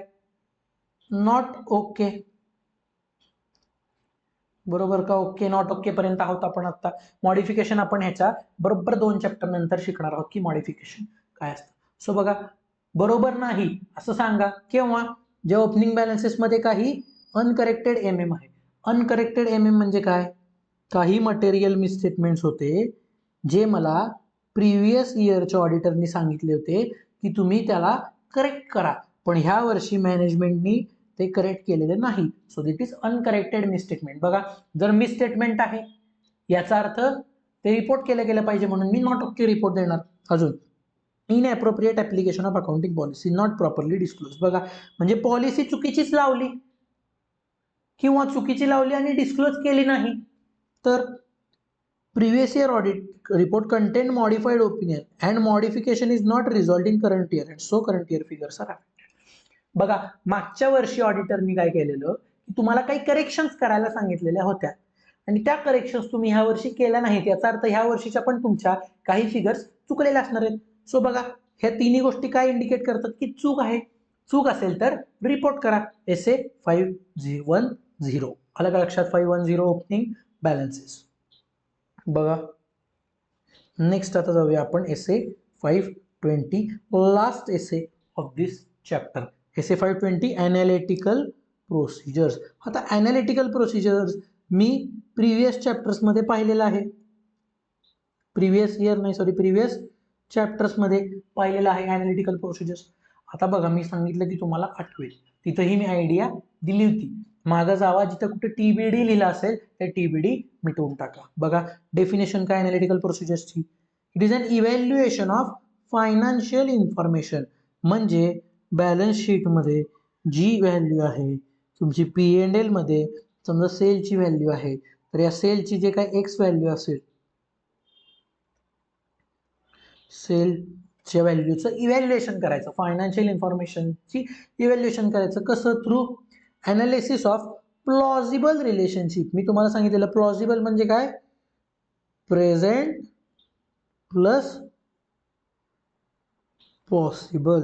नॉट ओके, बरोबर का? ओके नॉट ओके पर्यंत आहोत आपण आता. मॉडिफिकेशन आपण ह्याच्या बरोबर 2 चॅप्टर नंतर शिकणार आहोत की मॉडिफिकेशन काय असतं. सो बघा, बरोबर नाही असं सांगा केव्हा? जेव्हा ओपनिंग बॅलन्सेस मध्ये काही अनकरेक्टेड MM आहे. अनकरेक्टेड MM म्हणजे काय? काही मटेरियल मिसस्टेटमेंट्स होते जे मला प्रिव्हियस इयरच्या ऑडिटरनी सांगितले होते की तुम्ही त्याला करेक्ट करा, पण ह्या वर्षी मॅनेजमेंटनी ते करेक्ट केलेले नाही. So that is uncorrected misstatement. बघा, जर मिसस्टेटमेंट आहे याचा अर्थ ते रिपोर्ट केलं गेलं पाहिजे, म्हणून मी नॉट ओके रिपोर्ट देणार. अजून inappropriate application of accounting policy not properly disclose. बघा, म्हणजे पॉलिसी चुकीचीच लावली किंवा चुकीची लावली आणि डिस्क्लोज केली नाही तर previous year audit report contained modified opinion and modification is not resolved in current year and so current year figures are affected. बघा, मागच्या वर्षी ऑडिटरनी काय केलेलं की तुम्हाला काही करेक्शन्स करायला सांगितलेल्या होत्या आणि त्या करेक्शन्स तुम्ही ह्या वर्षी केल्या नाहीत, याचा अर्थ ह्या वर्षीच्या पण तुमच्या काही फिगर्स चुकलेल्या असणार आहेत. सो बघा, ह्या तिन्ही गोष्टी काय इंडिकेट करतात की चूक आहे. चूक असेल तर रिपोर्ट करा. SA 510. आलं का लक्षात? 510 ओपनिंग बॅलन्सेस. बघा, नेक्स्ट आता जाऊया आपण SA 520, last essay of this chapter. SA 520 analytical procedures. आता ॲनालिटिकल प्रोसिजर्स मी प्रिव्हियस चॅप्टर्स मध्ये पाहिलेलं आहे. प्रिव्हियस चॅप्टर्स मध्ये पाहिलेलं आहे ॲनालिटिकल प्रोसिजर्स. आता बघा, मी सांगितलं की तुम्हाला आठवेल, तिथंही मी आयडिया दिली होती. मागं जावा, जिथं कुठे TBD लिहिलं असेल ते TBD मिटवून टाका. बघा, डेफिनेशन काय ॲनालिटिकल प्रोसिजर्सची? It is an evaluation of financial information. म्हणजे बॅलन्स शीटमध्ये जी व्हॅल्यू आहे तुमची P&L मध्ये, समजा सेलची व्हॅल्यू आहे, तर या सेलची जे काय एक्स व्हॅल्यू असेल, सेलच्या व्हॅल्यूचं इव्हॅल्युएशन करायचं, फायनान्शियल इन्फॉर्मेशनची इव्हॅल्युएशन करायचं. कसं? Through analysis of plausible relationship. मी तुम्हाला सांगितलेलं प्लॉजिबल म्हणजे काय? प्रेझेंट प्लस पॉसिबल,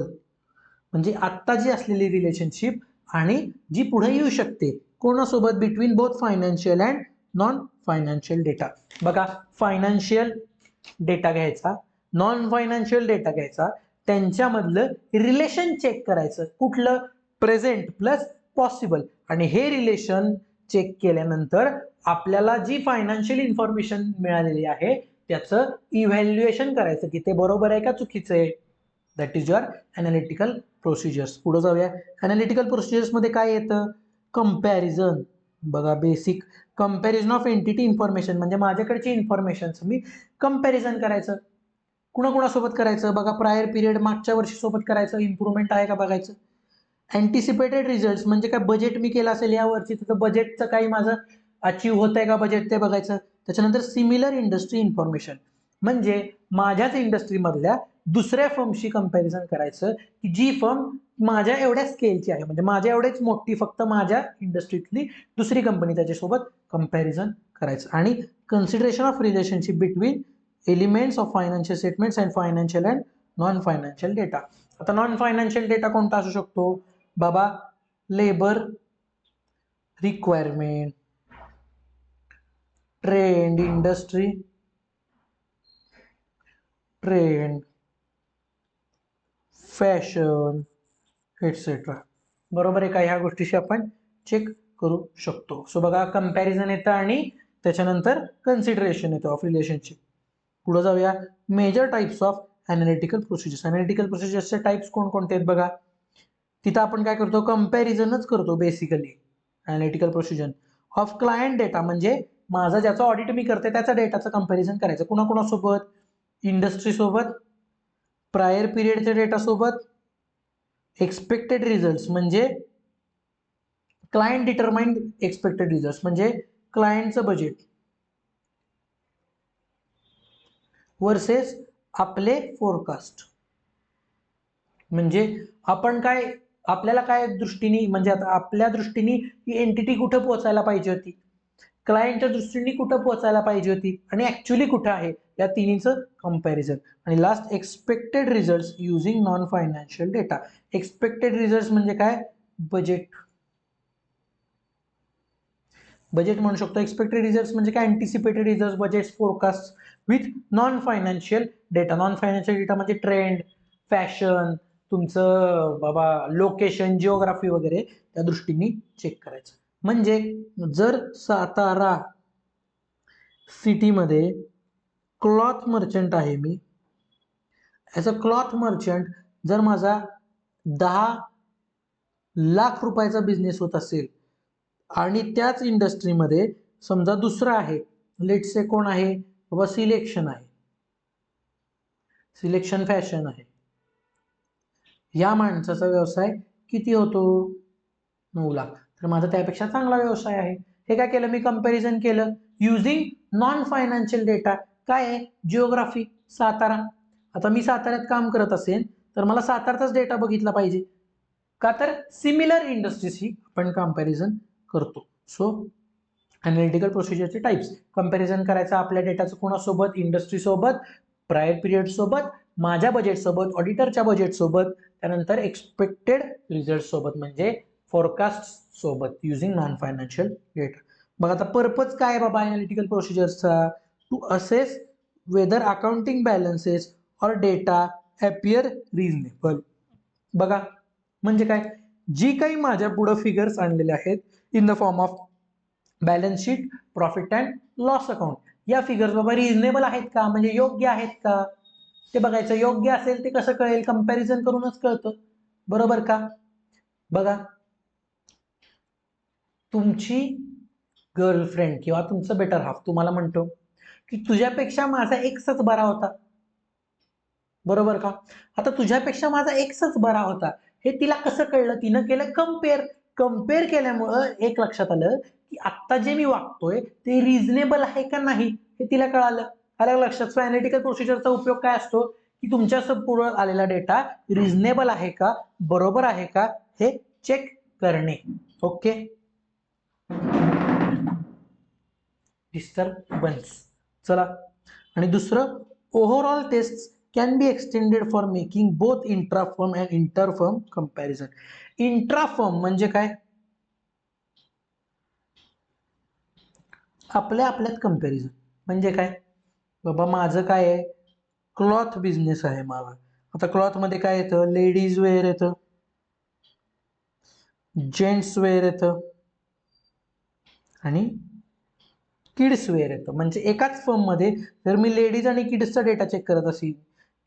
म्हणजे आत्ता जी असलेली रिलेशनशिप आणि जी पुढे येऊ शकते कोणासोबत? Between both financial and non financial data. बघा, फायनान्शियल डेटा घ्यायचा, नॉन फायनान्शियल डेटा घ्यायचा, त्यांच्यामधलं रिलेशन चेक करायचं. कुठलं? Present plus possible. आणि हे रिलेशन चेक केल्यानंतर आपल्याला जी फायनान्शियल इन्फॉर्मेशन मिळालेली आहे त्याचं इव्हॅल्युएशन करायचं की ते बरोबर आहे का चुकीचं आहे. That is your analytical procedures. पुढे जाऊया. अनालिटिकल प्रोसिजर्स मध्ये काय येतं? कंपॅरिझन. बघा, basic comparison of entity information, म्हणजे माझ्याकडची इन्फॉर्मेशनचं मी कंपॅरिझन करायचं. कुणाकुणासोबत करायचं? बघा, प्रायर पिरियड मागच्या वर्षी सोबत करायचं, इम्प्रूव्हमेंट आहे का बघायचं. अँटिसिपेटेड रिझल्ट म्हणजे काय? बजेट मी केलं असेल या वर्षी, तर बजेटचं काही माझं अचीव होत आहे का बजेट, ते बघायचं. त्याच्यानंतर सिमिलर इंडस्ट्री इन्फॉर्मेशन, म्हणजे माझ्याच इंडस्ट्रीमधल्या दुसऱ्या फर्मशी कंपॅरिझन करायचं की जी फर्म माझ्या एवढ्या स्केलची आहे, म्हणजे माझ्या एवढीच मोठी, फक्त माझ्या इंडस्ट्रीतली दुसरी कंपनी, त्याच्यासोबत कंपॅरिझन करायचं. आणि consideration of relationship between elements of financial statements and financial and non financial data. आता नॉन फायनान्शियल डेटा कोणता असू शकतो? बाबा, labour requirement, trend, industry trend, fashion etcetera. बरोबर आहे का? ह्या गोष्टीशी आपण चेक करू शकतो. सो बघा, कंपॅरिझन येतं आणि त्याच्यानंतर कन्सिडरेशन येतं ऑफ रिलेशनशिप. पुढे जाऊया. Major types of analytical procedures. Analytical प्रोसिजर्सचे टाइप्स कोणकोणते आहेत बघा. तिथं आपण काय करतो? कंपॅरिझनच करतो basically. Analytical procedure of client data, म्हणजे माझा ज्याचा ऑडिट मी करते त्याचा डेटाचं कंपॅरिझन करायचं. कुणाकुणासोबत? इंडस्ट्री सोबत, प्रायर पिरियडच्या डेटा सोबत, एक्सपेक्टेड रिझल्ट म्हणजे क्लायंट डिटरमाइंड एक्सपेक्टेड रिझल्ट म्हणजे क्लायंटचं बजेट वर्सेस आपले फोरकास्ट. म्हणजे आपण काय, आपल्याला काय दृष्टीने, म्हणजे आता आपल्या दृष्टीने ही एंटिटी कुठं पोहोचायला पाहिजे होती, क्लायंटच्या दृष्टीने कुठं पोहोचायला पाहिजे होती, आणि ऍक्च्युली कुठं आहे, या तिन्हीचं कंपॅरिझन. आणि last expected result using non financial data. Expected result म्हणजे काय? बजेट. बजेट म्हणू शकतो. एक्सपेक्टेड रिझल्ट म्हणजे काय? Anticipated result, budget, forecast with non financial data. Non financial data म्हणजे ट्रेंड, फॅशन, तुमचं बाबा लोकेशन, जिओग्राफी वगैरे त्या दृष्टीने चेक करायचं. म्हणजे जर सातारा सिटीमध्ये क्लॉथ मर्चंट आहे मी, ॲज अ क्लॉथ मर्चंट, जर माझा 10 लाख रुपयाचा बिझनेस होत असेल आणि त्याच इंडस्ट्रीमध्ये समजा दुसरा आहे, लेट्स से कोण आहे बाबा, सिलेक्शन आहे, सिलेक्शन फॅशन आहे, या माणसाचा व्यवसाय किती होतो? 9 लाख. तर माझा त्यापेक्षा चांगला व्यवसाय आहे. हे काय केलं मी? कंपॅरिझन केलं युझिंग नॉन फायनान्शियल डेटा. काय आहे? जिओग्राफी, सातारा. आता मी साताऱ्यात काम करत असेल तर मला सातारचाच डेटा बघितला पाहिजे का? तर सिमिलर इंडस्ट्रीशी आपण कंपॅरिझन करतो. सो अनालिटिकल प्रोसिजरचे टाइप्स, कंपॅरिझन करायचं आपल्या डेटाचं कोणासोबत? इंडस्ट्री सोबत, प्रायर पिरियड सोबत, माझ्या बजेट सोबत, ऑडिटरच्या बजेट सोबत, त्यानंतर एक्सपेक्टेड रिझल्ट सोबत म्हणजे फोरकास्ट सोबत युझिंग नॉन फायनान्शियल डेटा. बघा आता पर्पज काय आहे बाबा अनालिटिकल प्रोसिजर्सचा? To assess whether accounting balances और डेटा अपियर रिझनेबल. बघा म्हणजे काय? जी काही माझ्या पुढे फिगर्स आणलेले आहेत in the form of balance sheet, profit and loss account, या फिगर्स बाबा रिझनेबल आहेत का, म्हणजे योग्य आहेत का ते बघायचं. योग्य असेल ते कसं कळेल? कंपॅरिझन करूनच कळतं. बरोबर का? बघा, तुमची गर्लफ्रेंड किंवा तुमचं बेटर हाफ तुम्हाला म्हणतो की तुझ्यापेक्षा माझा एक्सच बरा होता. बरोबर का? आता तुझ्यापेक्षा माझा एक्सच बरा होता हे तिला कसं कळलं? तिनं केलं कंपेअर. कंपेअर केल्यामुळं एक लक्षात आलं की आत्ता जे मी वागतोय ते रिझनेबल आहे का नाही हे तिला कळालं. आलं लक्षात? सो अनालिटिकल प्रोसिजरचा उपयोग काय असतो की तुमच्या पुढे आलेला डेटा रिझनेबल आहे का, बरोबर आहे का हे चेक करणे. ओके. डिस्टर्बन्स. चला, आणि दुसरं, overall test can be extended for making both intrafirm and interfirm comparison. Intrafirm म्हणजे काय? आपल्या आपल्यात कंपॅरिझन. म्हणजे काय बाबा, माझं काय आहे? क्लॉथ बिझनेस आहे माझा. आता क्लॉथ मध्ये काय येतं? लेडीज वेअर येतं, जेंट्स वेअर येतं आणि किड्स वेअर येतं. म्हणजे एकाच फर्म मध्ये जर मी लेडीज आणि किड्सचा डेटा चेक करत असेल,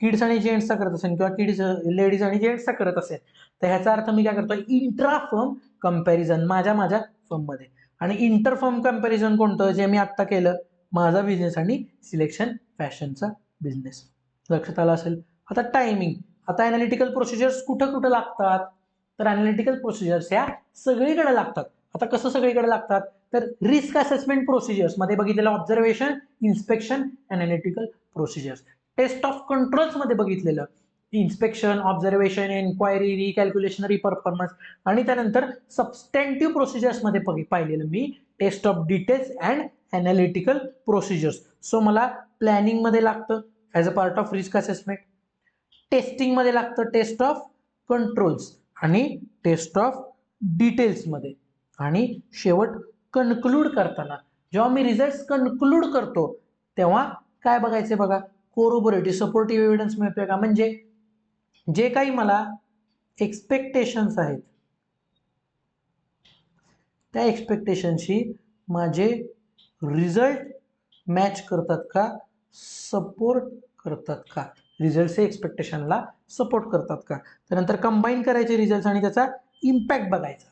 किड्स आणि जेंट्सचा करत असेल, किंवा किड्स लेडीज आणि जेंट्सचा करत असेल, तर ह्याचा अर्थ मी काय करतो? इंट्रा फर्म कंपॅरिझन माझ्या फर्म मध्ये. आणि इंटर फर्म कंपॅरिझन कोणतं? जे मी आत्ता केलं, माझा बिझनेस आणि सिलेक्शन फॅशनचा बिझनेस. लक्षात आलं असेल. आता टायमिंग. आता अनालिटिकल प्रोसिजर्स कुठं कुठं लागतात? तर अनालिटिकल प्रोसिजर्स ह्या सगळीकडे लागतात. आता कसं सगळीकडे लागतात? तर रिस्क असेसमेंट प्रोसिजर्स मध्ये बघितलेलं observation, inspection, analytical procedures. Test of controls मध्ये बघितलेलं inspection, observation, enquiry, recalculation, reperformance. आणि त्यानंतर सबस्टॅन्टिव्ह प्रोसिजर्स मध्ये पाहिलेलं मी test of details and analytical procedures. So मला प्लॅनिंग मध्ये लागतं as a part of risk assessment, testing मध्ये लागतं टेस्ट ऑफ कंट्रोल्स, आणि टेस्ट ऑफ डिटेल्समध्ये, आणि शेवट कन्क्लूड करताना जेव्हा मी रिझल्ट कन्क्लूड करतो तेव्हा काय बघायचे बघा, कोरोबोरेटिव्ह सपोर्टिव्ह एव्हिडन्स मिळतोय का, म्हणजे जे काही मला एक्सपेक्टेशन्स आहेत त्या एक्सपेक्टेशनशी माझे रिझल्ट मॅच करतात का, सपोर्ट करतात का, रिझल्ट एक्सपेक्टेशनला सपोर्ट करतात का. त्यानंतर कंबाईन करायचे रिझल्ट आणि त्याचा इम्पॅक्ट बघायचा.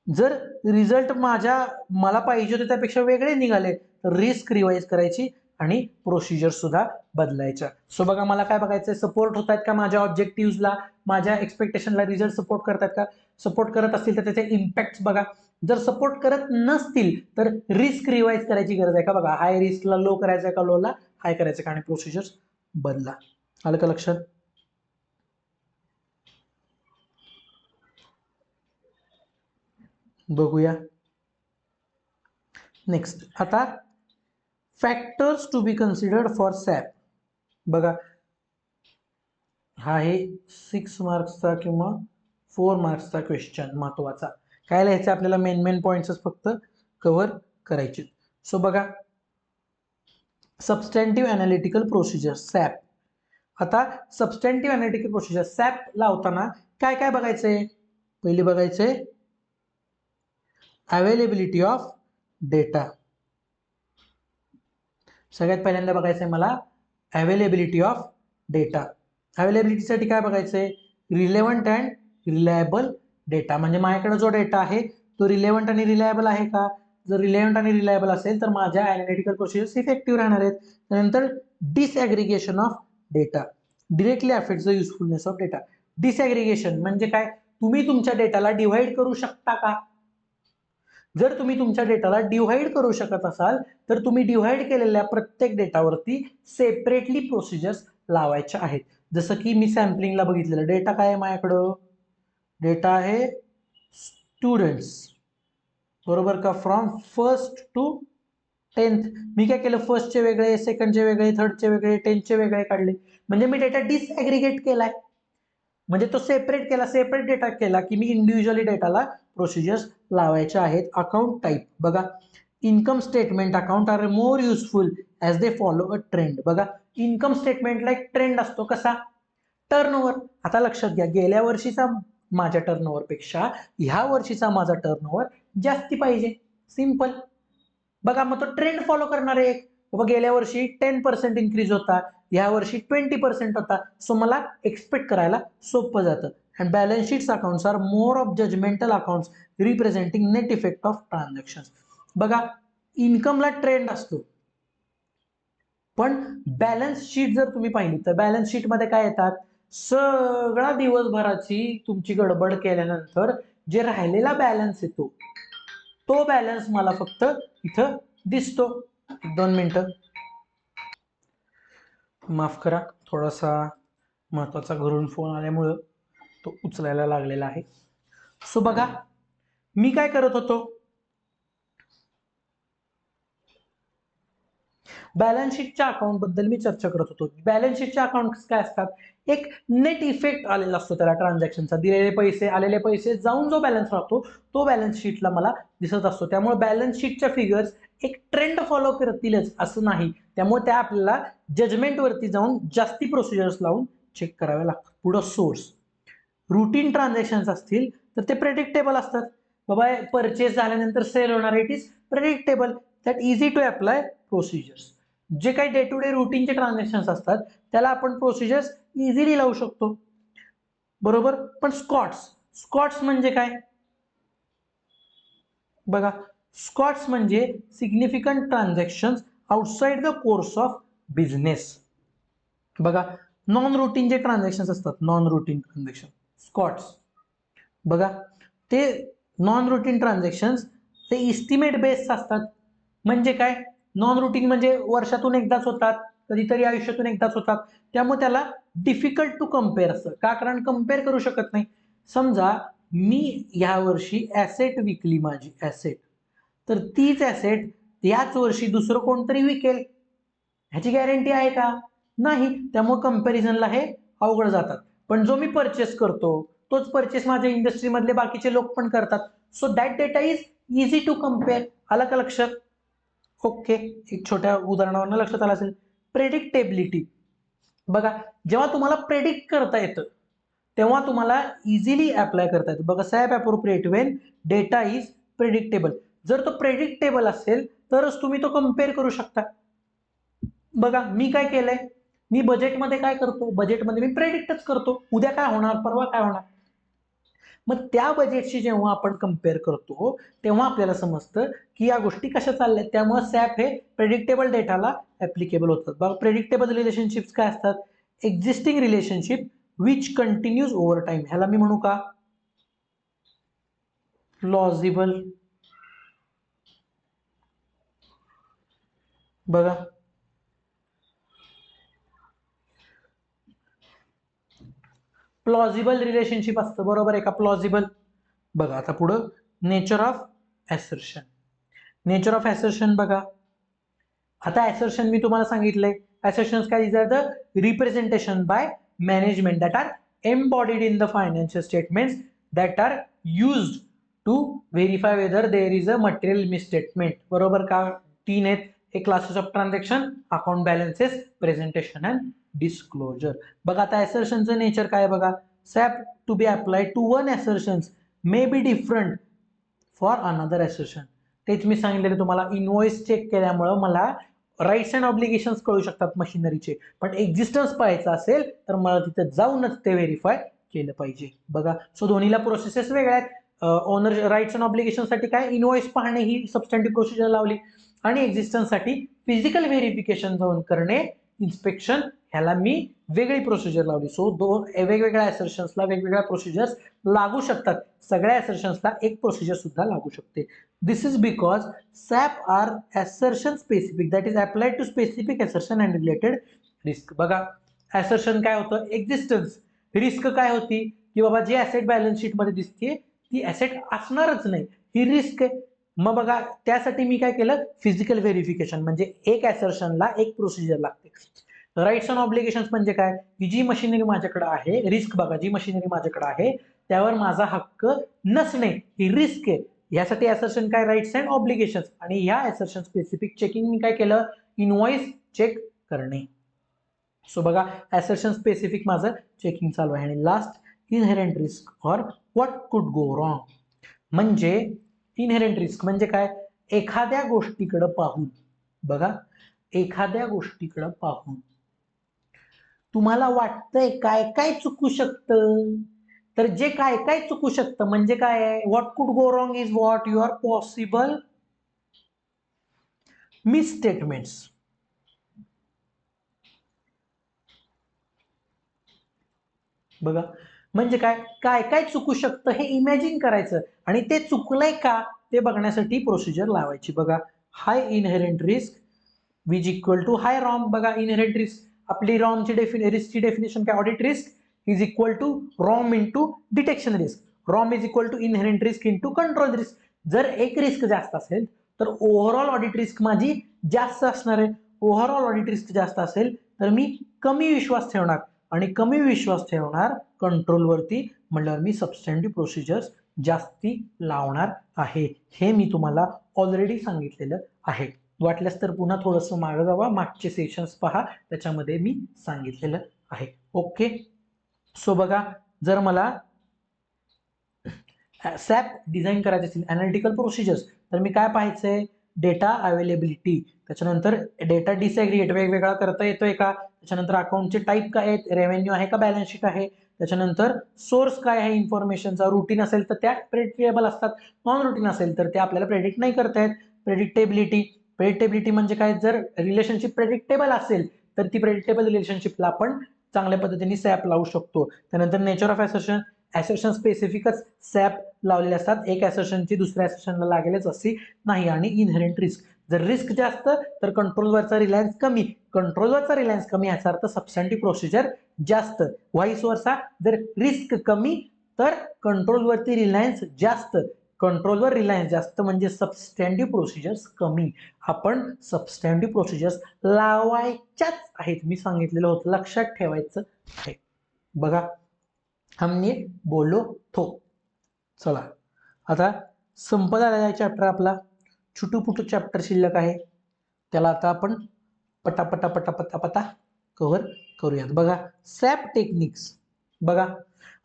जर रिझल्ट मला पाहिजे होते त्यापेक्षा वेगळे निघाले तर रिस्क रिवाइज करायची आणि प्रोसिजर सुद्धा बदलायच्या. सो बघा, मला काय बघायचं, सपोर्ट होत आहेत का माझ्या ऑब्जेक्टिव्हला, माझ्या एक्सपेक्टेशनला रिझल्ट सपोर्ट करतात का. सपोर्ट करत असतील तर त्याचे इम्पॅक्ट बघा. जर सपोर्ट करत नसतील तर रिस्क रिवाइज करायची गरज आहे का बघा, हाय रिस्कला लो करायचं का, लोला हाय करायचं का, आणि प्रोसिजर बदला. आलं का लक्षात. बघूया नेक्स्ट. आता factors to be considered for SAP. बघा, हा आहे 6 मार्क्सचा किंवा 4 मार्क्सचा क्वेश्चन महत्वाचा. काय लिहायचं आपल्याला, मेन पॉइंट्सच फक्त कव्हर करायचे. सो बघा, सबस्टँटिव्ह अनालिटिकल प्रोसिजर सॅप. आता सबस्टँटिव्ह अनालिटिकल प्रोसिजर सॅप लावताना काय काय बघायचंय, पहिली बघायचंय अवेलेबिलिटी ऑफ डेटा. सगळ्यात पहिल्यांदा बघायचंय मला अवेलेबिलिटी ऑफ डेटा. अवेलेबिलिटीसाठी काय बघायचंय, रिलेव्हंट अँड रिलायबल डेटा. म्हणजे माझ्याकडे जो डेटा आहे तो रिलेव्हंट आणि रिलायबल आहे का. जर रिलेव्हंट आणि रिलायबल असेल तर माझ्या अनालिटिकल प्रोसिजर्स इफेक्टिव्ह राहणार आहेत. त्यानंतर disaggregation of data directly affects the usefulness of data. Disaggregation म्हणजे काय, तुम्ही तुमच्या डेटाला डिव्हाइड करू शकता का. जर तुम्ही तुमच्या डेटाला डिव्हाइड करू शकत असाल तर तुम्ही डिव्हाइड केलेल्या प्रत्येक डेटावरती सेपरेटली प्रोसिजर्स लावायच्या आहेत. जसं की मी सॅम्पलिंगला बघितलेलं डेटा काय आहे माझ्याकडं, डेटा आहे स्टुडंट्स, बरोबर का, फ्रॉम 1st to 10th. मी काय केलं, फर्स्टचे वेगळे, सेकंडचे वेगळे, थर्डचे वेगळे, 10चे वेगळे काढले. म्हणजे मी डेटा डिसएग्रिगेट केलाय, म्हणजे तो सेपरेट केला, सेपरेट डेटा केला की मी इंडिव्हिज्युअली डेटाला प्रोसिजर्स लावायच्या आहेत. अकाउंट टाईप बघा, income statement account are more useful as they follow a trend. बघा, इन्कम स्टेटमेंटला एक ट्रेंड असतो, कसा, टर्नओव्हर. आता लक्षात घ्या, गेल्या वर्षीचा माझ्या टर्नओव्हर पेक्षा ह्या वर्षीचा माझा टर्नओव्हर जास्ती पाहिजे, सिंपल. बघा, मग तो ट्रेंड फॉलो करणार आहे. बाबा, गेल्या वर्षी 10% इन्क्रीज होता, या वर्षी 20% होता. सो मला एक्सपेक्ट करायला सोपं जातं. And balance sheets accounts are more of judgmental accounts representing net effect of transaction. बघा, इन्कमला ट्रेंड असतो, पण बॅलन्स शीट जर तुम्ही पाहिली तर बॅलन्स शीट मध्ये काय येतात, सगळा दिवसभराची तुमची गडबड केल्यानंतर जे राहिलेला बॅलन्स येतो तो बॅलन्स मला फक्त इथं दिसतो. 2 मिनिटं माफ करा, थोडासा महत्वाचा घरून फोन आल्यामुळं तो उचलायला लागलेला आहे. सो बघा, मी काय करत होतो, बॅलन्स शीटच्या अकाउंट बद्दल मी चर्चा करत होतो. बॅलन्स शीटच्या अकाउंट काय असतात, एक नेट इफेक्ट आलेला असतो त्याला ट्रान्झॅक्शनचा, दिलेले पैसे, आलेले पैसे जाऊन जो बॅलन्स राहतो तो बॅलन्स शीटला मला दिसत असतो. त्यामुळे बॅलन्स शीटच्या फिगर्स एक ट्रेंड फॉलो करतीलच असं नाही, त्यामुळे त्या आपल्याला जजमेंट वरती जाऊन जास्ती प्रोसिजर्स लावून चेक करावे लागतात. पुढं सोर्स, रुटीन ट्रान्झॅक्शन असतील तर ते प्रेडिक्टेबल असतात. बाबा, परचेस झाल्यानंतर सेल होणार, it is predictable, that easy to apply procedures. जे काही डे टू डे रुटीनचे ट्रान्झॅक्शन असतात त्याला आपण प्रोसिजर्स इझिली लावू शकतो, बरोबर. पण स्कॉट्स म्हणजे काय, बघा, स्कॉट्स म्हणजे significant transaction outside the course of business. बघा, नॉन रुटीन जे ट्रान्झॅक्शन असतात, नॉन रुटीन ट्रान्झॅक्शन स्कॉट्स. बघा, ते नॉन रुटीन ट्रान्झॅक्शन ते इस्टिमेट बेस्ड असतात. म्हणजे काय, नॉन रुटीन म्हणजे वर्षातून एकदाच होतात, कधीतरी आयुष्यातून एकदाच होतात, त्यामुळे त्याला डिफिकल्ट टू कम्पेअर असतं. का, कारण कम्पेअर करू शकत नाही. समजा मी ह्या वर्षी ऍसेट विकली, माझी ऍसेट, तर तीच ऍसेट याच वर्षी दुसरं कोणतरी विकेल, ह्याची गॅरंटी आहे का, नाही. त्यामुळे कंपॅरिझनला हे अवघड जातात. पण जो मी परचेस करतो तोच परचेस माझ्या इंडस्ट्री मधले बाकीचे लोक पण करतात. So that data is easy to compare. आलं का लक्षात? ओके, एक छोट्या उदाहरणावरून लक्षात आलं असेल. प्रेडिक्टेबिलिटी बघा, जेव्हा तुम्हाला प्रेडिक्ट करता येतं तेव्हा तुम्हाला इझिली अप्लाय करता येतं. बघा, SAP appropriate Wien data is predictable. जर तो प्रेडिक्टेबल असेल तरच तुम्ही तो कम्पेअर करू शकता. बघा, मी काय केलंय, मी बजेटमध्ये काय करतो, बजेटमध्ये मी प्रेडिक्टच करतो उद्या काय होणार, परवा काय होणार. मग त्या बजेटशी जेव्हा आपण कम्पेअर करतो तेव्हा आपल्याला समजतं की या गोष्टी कशा चालल्यात. त्यामुळे सॅप हे प्रेडिक्टेबल डेटाला ऍप्लिकेबल होतात. बघा, प्रेडिक्टेबल रिलेशनशिप्स काय असतात, existing relationship which continues over time. ह्याला मी म्हणू का प्लॉजिबल. बघा, प्लॉजिबल रिलेशनशिप असतं, बरोबर आहे का, प्लॉजिबल. बघा आता पुढं nature of assertion. Nature of assertion बघा, आता ऍसर्शन मी तुम्हाला सांगितलंय. ऍसर्शन्स काय, is are the representation by management that are embodied in the financial statements that are used to verify whether there is a material misstatement. बरोबर का? 3 आहेत. एक classes of transaction, account balances, presentation and disclosure. बघा आता ऍसर्शनचं nature काय बघा, SAP to be applied to one assertions may be different for another assertion. तेच मी सांगितलेलं तुम्हाला, इनवॉइस चेक केल्यामुळं मला राईट्स अँड ऑब्लिगेशन्स कळू शकतात मशिनरीचे, पण एक्झिस्टन्स पाहायचं असेल तर मला तिथे जाऊनच ते व्हेरीफाय केलं पाहिजे. बघा, सो दोन्हीला प्रोसेसेस वेगळ्या आहेत. ओनर राईट्स अँड ऑब्लिगेशन साठी काय, इनवॉइस पाहणे ही सबस्टँटिव्ह प्रोसिजर लावली, आणि एक्झिस्टन्स साठी फिजिकल व्हेरिफिकेशन जाऊन करणे, इन्स्पेक्शन, ह्याला मी वेगळी प्रोसिजर लावली. सो दोन वेगवेगळ्या ऍसर्शन्सला वेगवेगळ्या प्रोसिजर्स लागू शकतात. सगळ्या ऍसर्शन्सला एक प्रोसिजर सुद्धा लागू शकते. This is because SAP are assertion specific, that is applied to specific assertion and related risk. बघा, assertion काय होतं, एक्झिस्टन्स. रिस्क काय होती की बाबा जी ऍसेट बॅलन्स शीट मध्ये दिसते ती ऍसेट असणारच नाही, ही रिस्क आहे. मग बघा, त्यासाठी मी काय केलं, फिजिकल व्हेरिफिकेशन, म्हणजे एक ऍसर्शनला एक प्रोसिजर लागते. राईट्स अँड ऑब्लिगेशन्स म्हणजे काय, की जी मशिनरी माझ्याकडे आहे, रिस्क बघा, जी मशिनरी माझ्याकडे आहे त्यावर माझा हक्क नसणे ही रिस्क आहे. यासाठी ऍसर्शन काय, राईट्स अँड ऑब्लिगेशन्स, आणि ह्या ऍसर्शन स्पेसिफिक चेकिंग मी काय केलं, इनवॉइस चेक करणे. सो बघा, ऍसर्शन स्पेसिफिक माझं चेकिंग चालू आहे. आणि last, inherent risk or what could go wrong. म्हणजे इनहेरेंट रिस्क म्हणजे काय, एखाद्या गोष्टीकडे पाहून, बघा, एखाद्या गोष्टीकडे पाहून तुम्हाला वाटतंय काय काय चुकू शकतं, तर जे काय काय चुकू शकतं म्हणजे काय आहे, what could go wrong is what your possible misstatements. बघा, म्हणजे काय काय काय चुकू शकतं हे इमॅजिन करायचं, आणि ते चुकलंय का ते बघण्यासाठी प्रोसिजर लावायची. बघा, high inherent risk which equal to high ROM. बघा, इनहेरेंट रिस्क, आपली रॉमची रिस्कची डेफिनेशन काय, audit risk is equal to ROM into detection risk. ROM is equal to inherent risk into control risk. जर एक रिस्क जास्त असेल तर ओव्हरऑल ऑडिट रिस्क माझी जास्त असणार आहे. ओव्हरऑल ऑडिट रिस्क जास्त असेल तर मी कमी विश्वास ठेवणार, आणि कमी विश्वास ठेवणार कंट्रोलवरती म्हणल्यावर मी सबस्टँटिव्ह प्रोसिजर्स जास्ती लावणार आहे. हे मी तुम्हाला ऑलरेडी सांगितलेलं आहे. वाटल्यास तर पुन्हा थोडंसं मागं जावा, मागचे सेशन्स पहा, त्याच्यामध्ये मी सांगितलेलं आहे. ओके, सो बघा, जर मला सॅप डिझाईन करायचे असेल, अनालिटिकल प्रोसिजर्स, तर मी काय पाहायचंय, डेटा अवेलेबिलिटी, त्याच्यानंतर डेटा डिसॅग्रिगेट वेगवेगळा करता येतोय का, त्याच्यानंतर अकाउंटचे टाईप काय आहेत, रेव्हेन्यू आहे का बॅलन्स शीट आहे, त्याच्यानंतर सोर्स काय आहे इन्फॉर्मेशनचा, रुटीन असेल तर त्या प्रेडिक्टेबल असतात, नॉन रुटीन असेल तर ते आपल्याला प्रेडिक्ट नाही करता येत. प्रेडिक्टेबिलिटी, प्रेडिक्टेबिलिटी म्हणजे काय, जर रिलेशनशिप प्रेडिक्टेबल असेल तर ती प्रेडिक्टेबल रिलेशनशिपला आपण चांगल्या पद्धतीने सॅप लावू शकतो. त्यानंतर नेचर ऑफ ऍसर्शन, ऍसर्शन स्पेसिफिकच सॅप लावलेले असतात, एक ऍसर्शनची दुसऱ्या ऍसर्शनला लागेलच अशी नाही. आणि इनहेरेंट रिस्क, जर रिस्क जास्त तर कंट्रोलवरचा रिलायन्स कमी, कंट्रोलवरचा रिलायन्स कमी याचा अर्थ सबस्टँटिव्ह प्रोसिजर जास्त. व्हाईस वर्सा, जर रिस्क कमी तर कंट्रोलवरती रिलायन्स जास्त, कंट्रोलवर रिलायन्स जास्त म्हणजे सबस्टँटिव्ह प्रोसिजर्स कमी. आपण सबस्टँटिव्ह प्रोसिजर्स लावायच्याच आहेत, मी सांगितलेलं होतं, लक्षात ठेवायचं आहे. बघा, हमने बोलो थो. चला आता संपत आलेला चॅप्टर आपला. छोटू चॅप्टर शिल्लक आहे, त्याला आता आपण पटा कव्हर करूयात. बघा सॅप टेक्निक्स. बघा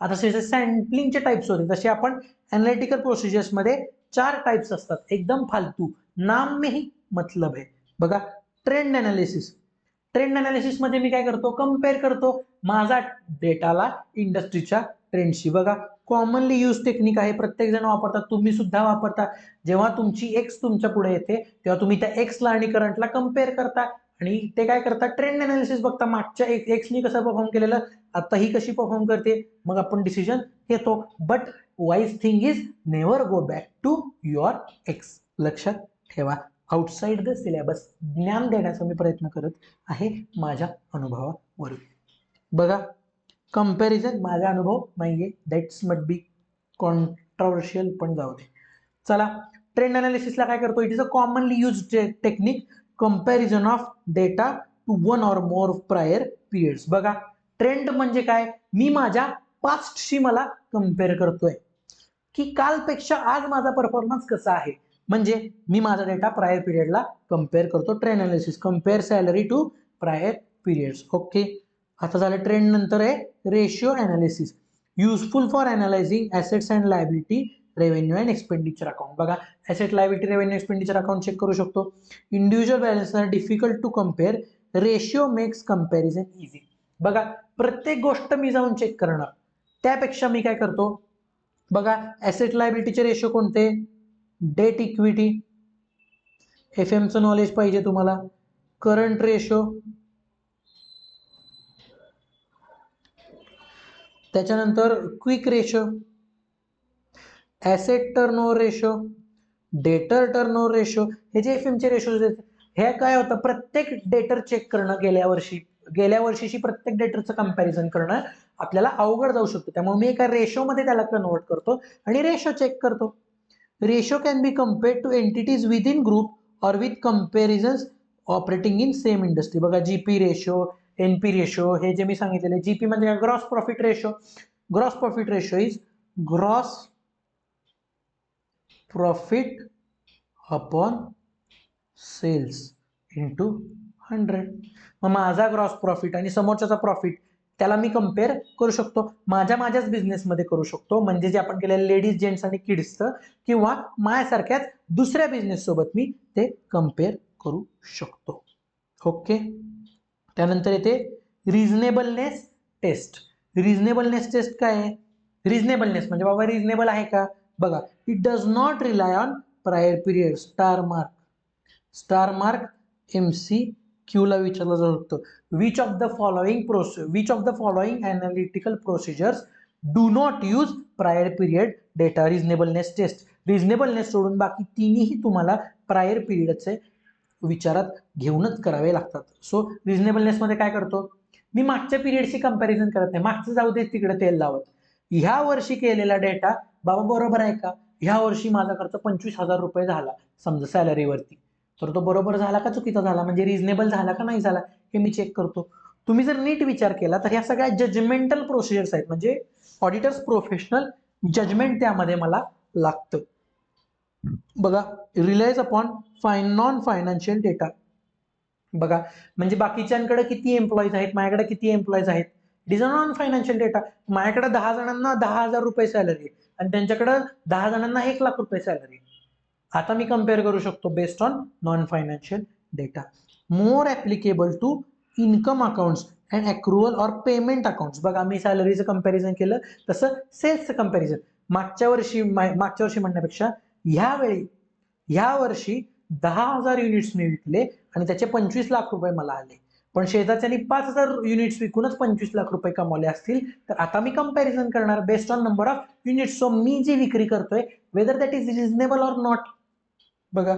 आता सॅम्पलिंगचे टाइप्स होते, तसे आपण अनालिटिकल प्रोसिजर्स मध्ये 4 टाइप्स असतात, एकदम फालतू, नाम में ही मतलब है. बघा ट्रेंड अनालिसिस. ट्रेंड अनालिसिस मध्ये मी काय करतो, कम्पेअर करतो माझा डेटाला इंडस्ट्रीच्या ट्रेंडशी. बघा कॉमनली यूज टेक्निक आहे, प्रत्येक जण वापरतात, तुम्ही सुद्धा वापरता. जेव्हा तुमची एक्स तुमच्या पुढे येते तेव्हा तुम्ही त्या एक्सला आणि करंटला कम्पेअर करता आणि ते काय करतात, ट्रेंड अनालिसिस बघता, मागच्या एक्सनी कसं परफॉर्म केलेलं, आता ही कशी परफॉर्म करते, मग आपण डिसिजन घेतो. But wise thing is never go back to your ex. लक्षात ठेवा, आउटसाइड द सिलेबस ज्ञान देण्याचा मी प्रयत्न करत आहे माझ्या अनुभवावरून. बघा कंपॅरिझन माझा अनुभव नाहीये, दॅट्स मट बी कॉन्ट्रोवर्शियल, पण जाऊ दे. चला ट्रेंड अनालिसिसला काय करतो, it is a commonly use technique, comparison of data to one or more prior periods. बघा ट्रेंड म्हणजे काय, मी माझ्या पास्टशी मला कम्पेअर करतोय की कालपेक्षा आज माझा परफॉर्मन्स कसा आहे, म्हणजे मी माझा डेटा प्रायर पिरियडला कम्पेअर करतो. Trend analysis, compare salary to prior periods. Okay आता झालं. ट्रेंड नंतर आहे ratio analysis, useful for analysing assets and liability, revenue and expenditure account. बघा asset, liability, revenue, expenditure account check करू शकतो. Individual balance are difficult to compare, ratio makes comparison easy. बघा प्रत्येक गोष्ट मी जाऊन चेक करणार, त्यापेक्षा मी काय करतो, बघा ऍसेट लायबिलिटीचे रेशो कोणते, डेट इक्विटी, एफएमचं नॉलेज पाहिजे तुम्हाला, करंट रेशो, त्याच्यानंतर quick ratio, asset turnover ratio, डेटर टर्नओव्हर रेशो. हे जे एफएमचे रेशोज आहेत, हे काय होतं, प्रत्येक डेटर चेक करणं गेल्या वर्षीची प्रत्येक डेटरचं कंपॅरिझन करणं आपल्याला अवघड जाऊ शकतो. त्यामुळे मी एका रेशोमध्ये त्याला कन्वर्ट करतो आणि रेशो चेक करतो. Ratio can be compared to entities within group or with comparisons operating in same industry. बघा जीपी रेशो, एनपी रेशो, हे जे मी सांगितलेले. जीपी म्हणजे gross profit ratio. Gross profit ratio is gross profit upon sales into 100. मग माझा gross profit आणि समोरच्याचा प्रॉफिट, त्याला मी कम्पेअर करू शकतो, माझ्याच बिझनेसमध्ये करू शकतो, म्हणजे जे आपण केलेलं लेडीज, जेंट्स आणि किड्सचं, किंवा माझ्यासारख्याच दुसऱ्या बिझनेस सोबत मी ते कम्पेअर करू शकतो. ओके त्यानंतर येते रिझनेबलनेस टेस्ट. रिझनेबलनेस टेस्ट काय आहे, रिझनेबलनेस म्हणजे बाबा रिझनेबल आहे का. बघा it does not rely on prior period. Star mark MCQ ला विचारलं जाऊ शकतं. Which of the following analytical procedures do not use prior period data reasonableness test. Reasonableness सोडून बाकी तिन्ही तुम्हाला प्रायर पिरियडचे विचारात घेऊनच करावे लागतात. सो रिझनेबलनेस मध्ये काय करतो, मी मागच्या पिरियडशी कंपॅरिझन करत नाही, मागचं जाऊ दे तिकडे तेल लावत, ह्या वर्षी केलेला डेटा बाबा बरोबर आहे का, ह्या वर्षी माझा खर्च 25,000 रुपये झाला समजा सॅलरीवरती, तर तो बरोबर झाला का चुकीचा झाला, म्हणजे रिझनेबल झाला का नाही झाला, हे मी चेक करतो. तुम्ही जर नीट विचार केला तर ह्या सगळ्या जजमेंटल प्रोसिजर्स आहेत, म्हणजे ऑडिटर्स प्रोफेशनल जजमेंट त्यामध्ये मला लागतं. बघा relies upon non financial data. बघा म्हणजे बाकीच्यांकडे किती एम्प्लॉईज आहेत, माझ्याकडे किती एम्प्लॉईज आहेत, it is a non financial data. माझ्याकडे 10 जणांना 10,000 रुपये सॅलरी आणि त्यांच्याकडे 10 जणांना 1,00,000 रुपये सॅलरी. आता मी कम्पेअर करू शकतो based on non financial data. More applicable to income accounts and accrual or payment accounts. बघा मी सॅलरीचं कंपॅरिझन केलं, तसं सेल्सचं कंपॅरिझन. मागच्या वर्षी म्हणण्यापेक्षा ह्या वर्षी 10,000 युनिट्स मी विकले आणि त्याचे 25 लाख रुपये मला आले, पण शेजारच्यांनी 5,000 युनिट्स विकूनच 25 लाख रुपये कमवले असतील, तर आता मी कंपॅरिझन करणार based on number of units. So मी जी विक्री करतोय whether that is reasonable or not. बघा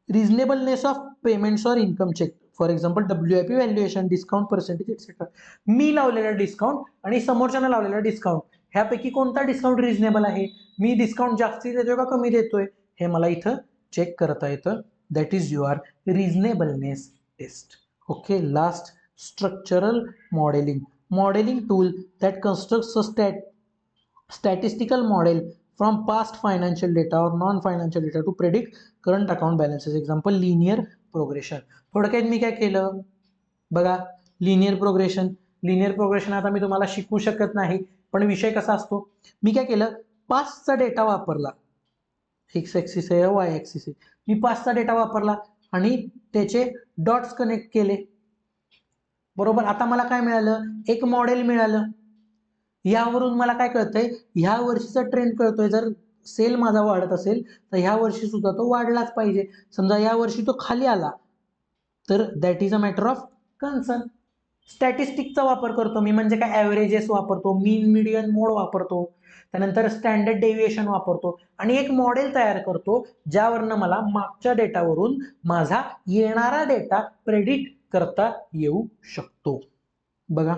reasonableness of payments or income check. For example WIP valuation, discount percentage etcetera. मी लावलेला डिस्काउंट आणि समोरच्यानं लावलेला डिस्काउंट, ह्यापैकी कोणता डिस्काउंट रिझनेबल आहे, मी डिस्काउंट जास्ती देतोय का कमी देतोय, हे मला इथं चेक करता येतं. That is your reasonableness test. Okay last structural modeling. Modeling tool that constructs statistical model from past financial data or non financial data to predict current account balances. example linear progression. थोडक्यात मी काय केलं बघा, linear progression आता मी तुम्हाला शिकवू शकत नाही, पण विषय कसा असतो, मी काय केलं पास्टचा डेटा वापरला, एक्स ऍक्सिस आहे वाय ऍक्सिस आहे, मी पास्टचा डेटा वापरला आणि त्याचे डॉट्स कनेक्ट केले. बरोबर, आता मला काय मिळालं, एक मॉडेल मिळालं. यावरून मला काय कळतंय, ह्या वर्षीचा ट्रेंड कळतोय. जर सेल माझा वाढत असेल तर ह्या वर्षी सुद्धा तो वाढलाच पाहिजे. समजा या वर्षी तो खाली आला तर that is a matter of concern. स्टॅटिस्टिकचा वापर करतो मी, म्हणजे काय ॲव्हरेजेस वापरतो, मीन मीडियन मोड वापरतो, त्यानंतर स्टँडर्ड डेव्हिएशन वापरतो आणि एक मॉडेल तयार करतो ज्यावरनं मला मागच्या डेटावरून माझा येणारा डेटा प्रेडिक्ट करता येऊ शकतो. बघा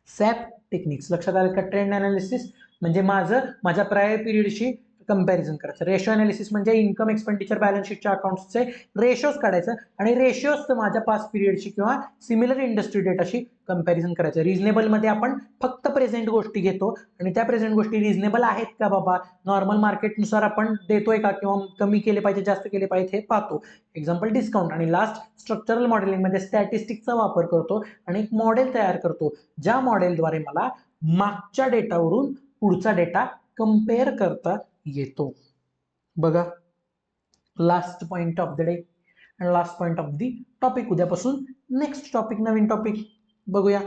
सॅप टेक्निक्स लक्षात आलं का. ट्रेंड अनालिसिस म्हणजे माझ्या प्रायर पिरियडशी कंपॅरिझन करायचं. रेशो अनालिसिस म्हणजे इन्कम एक्सपेंडिचर बॅलन्स शीटच्या अकाउंट्सचे रेशोज काढायचं आणि रेशोज माझ्या पास्ट पिरियडशी किंवा सिमिलर इंडस्ट्री डेटाशी कंपॅरिझन करायचं. रिजनेबलमध्ये आपण फक्त प्रेझेंट गोष्टी घेतो आणि त्या प्रेझेंट गोष्टी रिजनेबल आहेत का बाबा, नॉर्मल मार्केटनुसार आपण देतोय का किंवा कमी केले पाहिजे जास्त केले पाहिजे हे पाहतो. Example discount. आणि लास्ट स्ट्रक्चरल मॉडेलिंगमध्ये स्टॅटिस्टिकचा वापर करतो आणि एक मॉडेल तयार करतो ज्या मॉडेलद्वारे मला मागच्या डेटावरून पुढचा डेटा कंपेअर करता येतो. बघा last point of the day आणि last point of the topic. उद्यापासून नेक्स्ट टॉपिक, नवीन टॉपिक बघूया.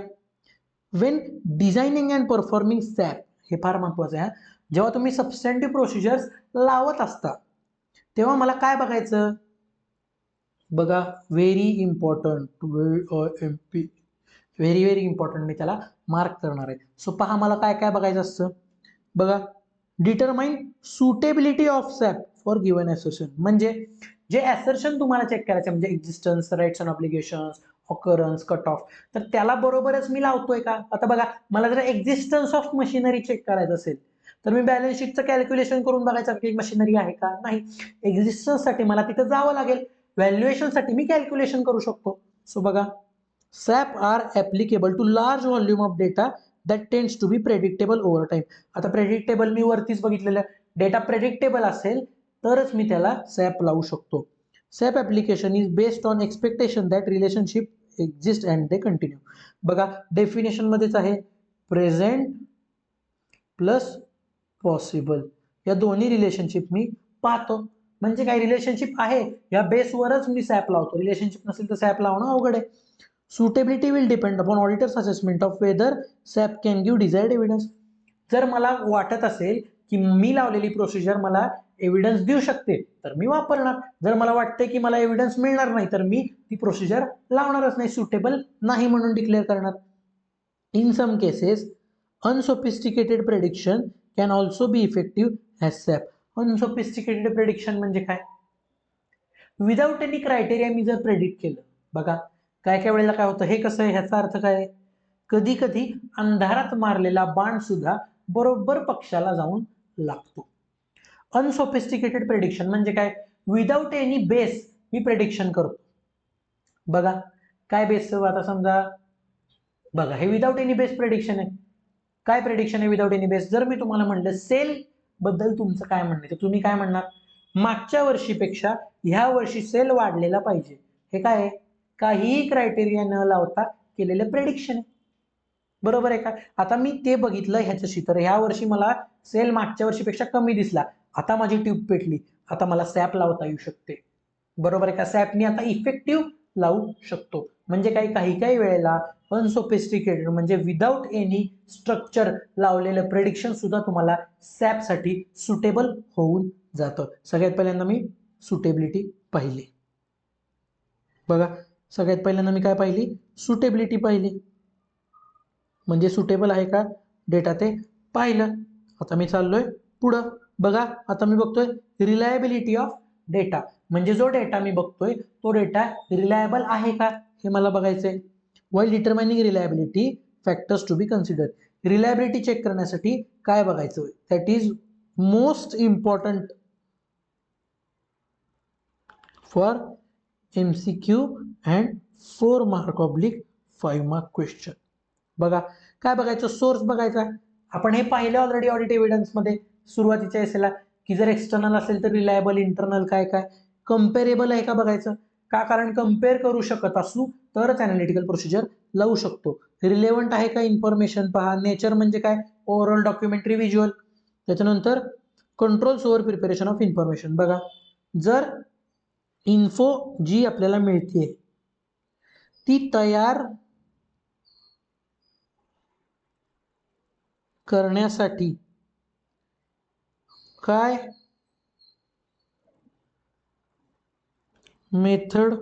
When designing and performing SAP, हे फार महत्वाचं आहे. जेव्हा तुम्ही सबस्टँटिव्ह प्रोसिजर्स लावत असता तेव्हा मला काय बघायचं बघा, very important, very very important, मी त्याला मार्क करणार आहे. सो पहा मला काय काय बघायचं असतं बघा. Determine suitability of SAP for given assertion, म्हणजे जे असर्शन तुम्हाला चेक करायचं म्हणजे existence, rights and obligations, occurrence, cut off, तर त्याला बरोबरच मी लावतोय का. आता बघा मला जर एक्झिस्टन्स ऑफ मशिनरी चेक करायचं असेल तर मी बॅलन्स शीटचं कॅल्क्युलेशन करून बघायचं की मशिनरी आहे का, नाही. एक्झिस्टन्ससाठी मला तिथं जावं लागेल, व्हॅल्युएशनसाठी मी कॅल्क्युलेशन करू शकतो. सो बघा SAP are applicable to large volume of data that tends to be predictable over time. आता प्रेडिक्टेबल मी वरतीच बघितलेलं, डेटा प्रेडिक्टेबल असेल तरच मी त्याला SAP लावू शकतो. SAP application is based on expectation that relationship exist and they continue. बघा definition मध्येच आहे, प्रेझेंट प्लस पॉसिबल या दोन्ही रिलेशनशिप मी पाहतो. म्हणजे काय, रिलेशनशिप आहे या बेसवरच मी SAP लावतो, रिलेशनशिप नसेल तर SAP लावणं अवघड आहे. Suitability will depend upon auditor's assessment of whether SAP can give desired evidence. जर मला वाटत असेल की मी लावलेली प्रोसिजर मला एव्हिडन्स देऊ शकते तर मी वापरणार. जर मला वाटते की मला एव्हिडन्स मिळणार नाही तर मी ती प्रोसिजर लावणारच नाही, सुटेबल नाही म्हणून डिक्लेअर करणार. In some cases unsophisticated prediction can also be effective as SAP. Unsophisticated prediction म्हणजे काय, विदाउट एनी क्रायटेरिया मी जर प्रेडिक्ट केलं. बघा काय काय वेळेला काय होतं, हे कसं आहे, ह्याचा अर्थ काय, कधी कधी अंधारात मारलेला बाण सुद्धा बरोबर पक्षाला जाऊन लागतो. अनसोफिस्टिकेटेड प्रेडिक्शन म्हणजे काय, विदाउट एनी बेस मी प्रेडिक्शन करतो. बघा काय बेस, आता समजा बघा हे विदाउट एनी बेस प्रेडिक्शन आहे. काय प्रेडिक्शन आहे विदाउट एनी बेस, जर मी तुम्हाला म्हणलं सेल बद्दल तुमचं काय म्हणणं तर तुम्ही काय म्हणणार, मागच्या वर्षीपेक्षा ह्या वर्षी सेल वाढलेला पाहिजे. हे काय आहे, काहीही क्रायटेरिया न लावता केलेलं प्रेडिक्शन आहे. बरोबर आहे का. आता मी ते बघितलं ह्याच्याशी, तर ह्या वर्षी मला सेल मागच्या वर्षीपेक्षा कमी दिसला, आता माझी ट्यूब पेटली, आता मला SAP लावता येऊ शकते. बरोबर आहे का, SAP मी आता इफेक्टिव्ह लावू शकतो. म्हणजे काही काही वेळेला अनसोफिस्टिकेटेड म्हणजे विदाउट एनी स्ट्रक्चर लावलेलं प्रेडिक्शन सुद्धा तुम्हाला SAP साठी सुटेबल होऊन जातं. सगळ्यात पहिल्यांदा मी सुटेबिलिटी पाहिली. बघा सगळ्यात पहिल्यांदा मी काय पाहिली, सुटेबिलिटी पाहिली, म्हणजे सुटेबल आहे का डेटा ते पाहिलं. आता मी चाललोय पुढं. बघा आता मी बघतोय रिलायबिलिटी ऑफ डेटा, म्हणजे जो डेटा मी बघतोय तो डेटा रिलायबल आहे का हे मला बघायचंय. While determining reliability factors to be consider, reliability check करण्यासाठी काय बघायचं, that is most important for MCQ and 4 mark oblique 5 mark question. बघा काय बघायचं, सोर्स बघायचा. आपण हे पाहिलं ऑलरेडी ऑडिट एव्हिडन्समध्ये सुरुवातीच्या एसेला, की जर एक्सटर्नल असेल तर रिलायबल, इंटरनल काय काय, कम्पेरेबल आहे का बघायचं. का, कारण कम्पेअर करू शकत असू तरच अनालिटिकल प्रोसिजर लावू शकतो. रिलेव्हंट आहे का इन्फॉर्मेशन पहा. नेचर म्हणजे काय, ओव्हरऑल, डॉक्युमेंटरी, व्हिज्युअल. त्याच्यानंतर controls over preparation of information. बघा, जर इन्फो जी आपल्याला मिळते ती तयार करण्यासाठी काय मेथड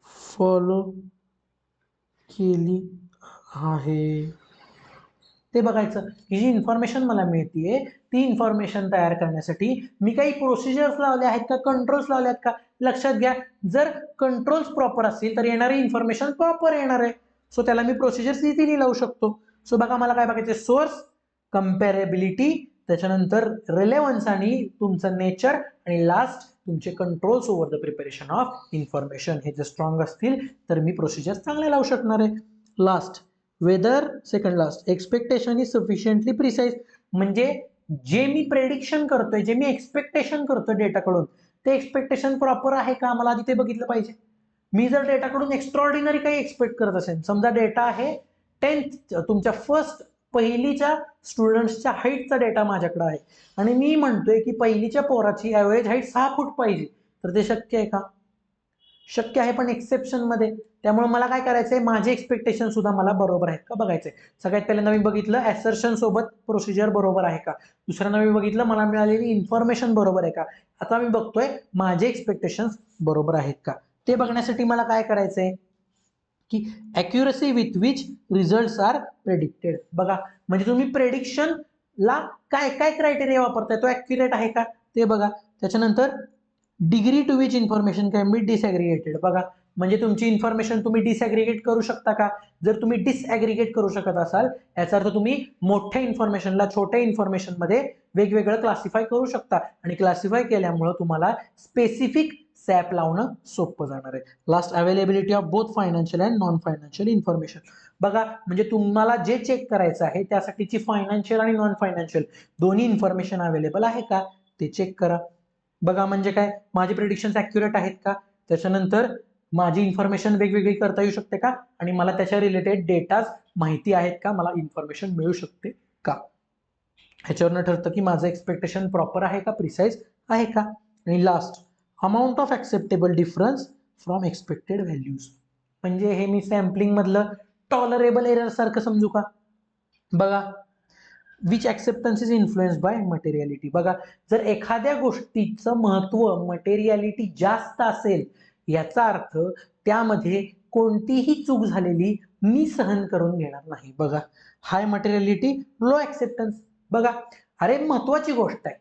फॉलो केली आहे ते बघायचं. ही जी इन्फॉर्मेशन मला मिळतीये ती इन्फॉर्मेशन तयार करण्यासाठी मी काही प्रोसिजर्स लावले आहेत का, कंट्रोल्स लावले आहेत का. लक्षात घ्या, जर कंट्रोल्स प्रॉपर असतील तर येणारी इन्फॉर्मेशन प्रॉपर येणार आहे. सो त्याला मी प्रोसिजर्स इझिली लावू शकतो. सो बघा, मला काय बघायचं, सोर्स, कम्पॅरेबिलिटी, त्याच्यानंतर रिलेव्हन्स आणि तुमचं नेचर, आणि लास्ट तुमचे controls over the preparation of information. हे जर स्ट्रॉंग असतील तर मी प्रोसिजर्स चांगले लावू शकणार आहे. Last, whether, second last, expectation is sufficiently precise. म्हणजे जे मी प्रेडिक्शन करतोय, जे मी एक्सपेक्टेशन करतोय डेटाकडून, ते एक्सपेक्टेशन प्रॉपर आहे का, मला आधी ते बघितलं पाहिजे. मी जर डेटाकडून एक्स्ट्रॉर्डिनरी काही एक्सपेक्ट करत असेल, समजा डेटा आहे 10th तुमच्या फर्स्ट पहिलीच्या स्टुडंट्सच्या हाईटचा डेटा माझ्याकडे आहे आणि मी म्हणतोय की पहिलीच्या पोराची ऍव्हरेज हाईट 6 फूट पाहिजे, तर ते शक्य आहे का? शक्य आहे, पण एक्सेप्शन मध्ये. त्यामुळे मला काय करायचंय, माझे एक्सपेक्टेशन सुद्धा मला बरोबर आहेत का बघायचंय. सगळ्यात पहिल्यांदा मी बघितलं ऍसर्शन सोबत प्रोसिजर बरोबर आहे का. दुसऱ्यांदा मी बघितलं मला मिळालेली इन्फॉर्मेशन बरोबर आहे का. आता मी बघतोय माझे एक्सपेक्टेशन बरोबर आहेत का. ते बघण्यासाठी मला काय करायचंय की accuracy with which results are predicted. बघा, म्हणजे तुम्ही प्रेडिक्शन ला काय काय क्रायटेरिया वापरताय, तो ऍक्युरेट आहे का ते बघा. त्याच्यानंतर degree to which information can be disaggregated. बघा, म्हणजे तुमची इन्फॉर्मेशन तुम्ही डिसॅग्रिगेट करू शकता का. जर तुम्ही डिसॅग्रिगेट करू शकत असाल याचा अर्थ तुम्ही मोठ्या इन्फॉर्मेशनला छोट्या इन्फॉर्मेशन मध्ये वेगवेगळं क्लासिफाय करू शकता आणि क्लासिफाय केल्यामुळे तुम्हाला स्पेसिफिक सॅप लावणं सोपं जाणार आहे. Last, availability of both financial and non financial information. बघा, म्हणजे तुम्हाला जे चेक करायचं आहे त्यासाठीची फायनान्शियल आणि नॉन फायनान्शियल दोन्ही इन्फॉर्मेशन अवेलेबल आहे का ते चेक करा. बघा, म्हणजे काय, माझे प्रेडिक्शन्स ॲक्युरेट आहेत का. त्याच्यानंतर माझी इन्फॉर्मेशन वेगवेगळी करता येऊ शकते का, आणि मला त्याच्या रिलेटेड डेटाज माहिती आहेत का, मला इन्फॉर्मेशन मिळू शकते का. ह्याच्यावरनं ठरतं की माझं एक्सपेक्टेशन प्रॉपर आहे का, प्रिसाइज आहे का. आणि last, amount of acceptable difference from expected values. म्हणजे हे मी सॅम्पलिंग मधलं टॉलरेबल एरर सारखं समजू का. बघा, which acceptance is influence bye materiality. बघा, जर एखाद्या गोष्टीचं महत्व मटेरियलिटी जास्त असेल याचा अर्थ त्यामध्ये कोणतीही चूक झालेली मी सहन करून घेणार नाही. बघा, हाय मटेरियलिटी, लो ऍक्सेप्टन्स. बघा, अरे महत्वाची गोष्ट आहे,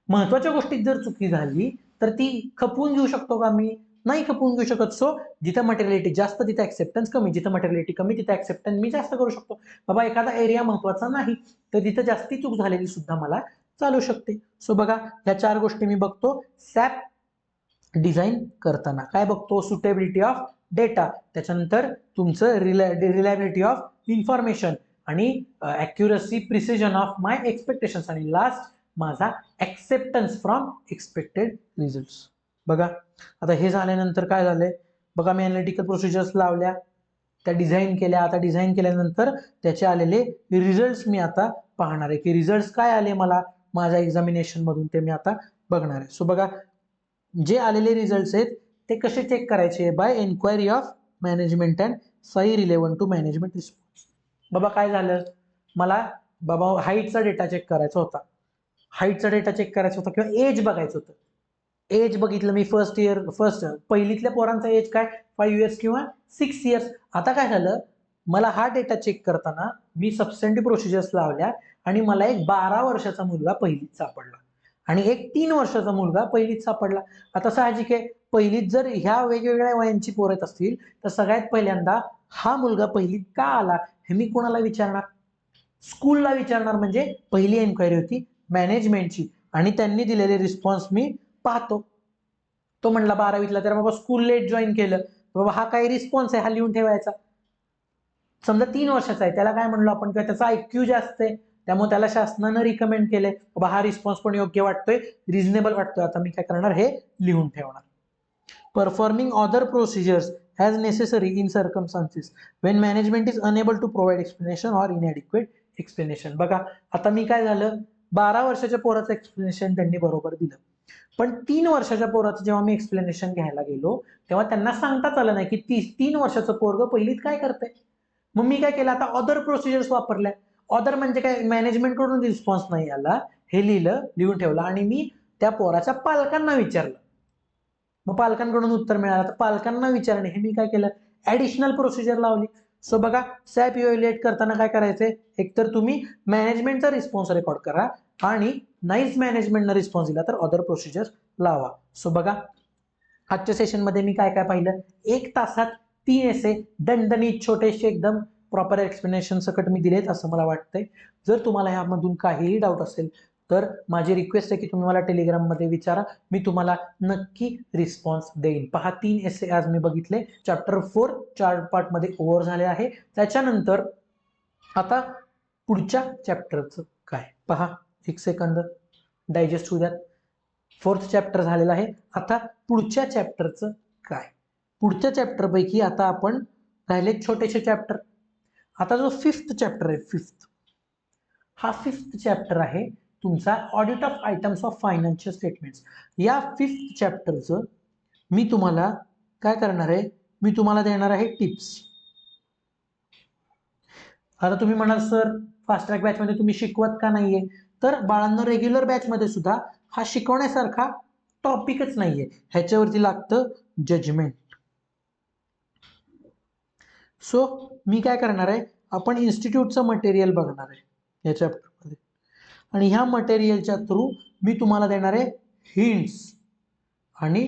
महत्वाच्या गोष्टीत जर चुकी झाली तर ती खपवून घेऊ शकतो का मी, नाही खपवून घेऊ शकत. सो जिथं मटेरियलिटी जास्त तिथं ऍक्सेप्टन्स कमी, जिथं मटेरियलिटी कमी तिथं ऍक्सेप्टन्स मी जास्त करू शकतो. बाबा, एखादा एरिया महत्वाचा नाही तर तिथं जास्ती चूक झालेली सुद्धा मला चालू शकते. सो बघा, ह्या 4 गोष्टी मी बघतो सॅप डिझाईन करताना. काय बघतो, सुटेबिलिटी ऑफ डेटा, त्याच्यानंतर तुमचं रिलायबिलिटी ऑफ इन्फॉर्मेशन, आणि accuracy precision of my expectations, आणि लास्ट माझा ऍक्सेप्टन्स फ्रॉम एक्सपेक्टेड रिझल्ट्स. बघा, आता हे झाल्यानंतर काय झालंय, बघा, मी अनालिटिकल प्रोसिजर्स लावल्या, त्या डिझाईन केल्या. आता डिझाईन केल्यानंतर त्याचे आलेले रिझल्ट्स मी आता पाहणार आहे की रिझल्ट्स काय आले मला माझ्या एक्झामिनेशन मधून, ते मी आता बघणार आहे. सो बघा, जे आलेले रिझल्ट्स आहेत ते कसे चेक करायचे, by enquiry of management and सही रिलेव्हंट टू मॅनेजमेंट रिस्पॉन्स. बाबा, काय झालं, मला बाबा हाईटचा डेटा चेक करायचा होता, हाईटचा डेटा चेक करायचा होता किंवा एज बघायचं होतं. एज बघितलं मी, फर्स्ट पहिलीतल्या पोरांचा एज काय 5 इयर्स किंवा 6 इयर्स. आता काय झालं, मला हा डेटा चेक करताना मी सबस्टँटिव्ह प्रोसिजर्स लावल्या आणि मला एक 12 वर्षाचा मुलगा पहिलीत सापडला आणि एक 3 वर्षाचा मुलगा पहिलीत सापडला. आता साहजिक आहे, पहिलीत जर ह्या वेगवेगळ्या वयांची पोरं येत असतील तर सगळ्यात पहिल्यांदा हा मुलगा पहिलीत का आला हे मी कोणाला विचारणार, स्कूलला विचारणार. म्हणजे पहिली एन्क्वायरी होती मॅनेजमेंटची आणि त्यांनी दिलेले रिस्पॉन्स मी पाहतो. तो म्हणला 12वीतला, तर बाबा स्कूल लेट जॉईन केलं, बाबा हा काही रिस्पॉन्स आहे, हा लिहून ठेवायचा. समजा 3 वर्षाचा आहे, त्याला काय म्हणलो आपण, किंवा त्याचा IQ जास्त आहे, त्यामुळे त्याला शासनानं रिकमेंड केले, बाबा हा रिस्पॉन्स पण योग्य वाटतोय, रिझनेबल वाटतोय. आता मी काय करणार, हे लिहून ठेवणार. Performing other procedures as necessary in circumstances when management is unable to provide explanation or inadequate explanation. बघा आता मी काय झालं, 12 वर्षाच्या पोराचं एक्सप्लेनेशन त्यांनी बरोबर दिलं, पण 3 वर्षाच्या पोराचं जेव्हा मी एक्सप्लेनेशन घ्यायला गेलो तेव्हा त्यांना सांगताच आलं नाही की 3 वर्षाचं पोरग पहिलीत काय करतंय. मग मी काय केलं, आता अदर प्रोसिजर्स वापरल्या. अदर म्हणजे काय, मॅनेजमेंट कडून रिस्पॉन्स नाही आला हे लिहून ठेवलं, आणि मी त्या पोराच्या पालकांना विचारलं. मग पालकांकडून उत्तर मिळालं, तर पालकांना विचारणे हे मी काय केलं, ऍडिशनल प्रोसिजर लावली. सो बघा, सॅप इव्हॅल्युएट करताना काय करायचंय, एकतर तुम्ही मॅनेजमेंटचा रिस्पॉन्स रेकॉर्ड करा, आणि नाहीच मॅनेजमेंटनं रिस्पॉन्स दिला तर अदर प्रोसिजर लावा. सो बघा, आजच्या सेशनमध्ये मी काय काय पाहिलं, 1 तासात 3 एसे दणदणीत छोटेसे एकदम प्रॉपर एक्सप्लेनेशन सकट मी दिलेत असं मला वाटतंय. जर तुम्हाला यामधून काहीही डाऊट असेल तर माझी रिक्वेस्ट आहे की तुम्ही मला टेलिग्राममध्ये विचारा, मी तुम्हाला नक्की रिस्पॉन्स देईन. पहा, 3 एसे आज मी बघितले. चॅप्टर 4 4 पार्टमध्ये ओव्हर झाले आहे. त्याच्यानंतर आता पुढच्या चॅप्टरचं काय, पहा 1 सेकंद डायजेस्ट होऊ द्यात. 4th चॅप्टर झालेला आहे. आता पुढच्या चॅप्टरचं काय, पुढच्या चॅप्टर पैकी आता आपण राहिले छोटेसे चॅप्टर. आता जो 5th चॅप्टर आहे, 5th, हा 5th चॅप्टर आहे तुमचा audit of items of financial statements. या 5th चॅप्टरचं मी तुम्हाला काय करणार आहे, मी तुम्हाला देणार आहे टिप्स. आता तुम्ही म्हणाल सर फास्ट ट्रॅक बॅच मध्ये तुम्ही शिकवत का नाहीये, तर बाळांनो रेग्युलर बॅच मध्ये सुद्धा हा शिकवण्यासारखा टॉपिकच नाहीये, ह्याच्यावरती लागतं जजमेंट. सो मी काय करणार आहे, आपण इन्स्टिट्यूटचं मटेरियल बघणार आहे या चॅप्टरमध्ये, आणि ह्या मटेरियलच्या थ्रू मी तुम्हाला देणार आहे हिंट्स आणि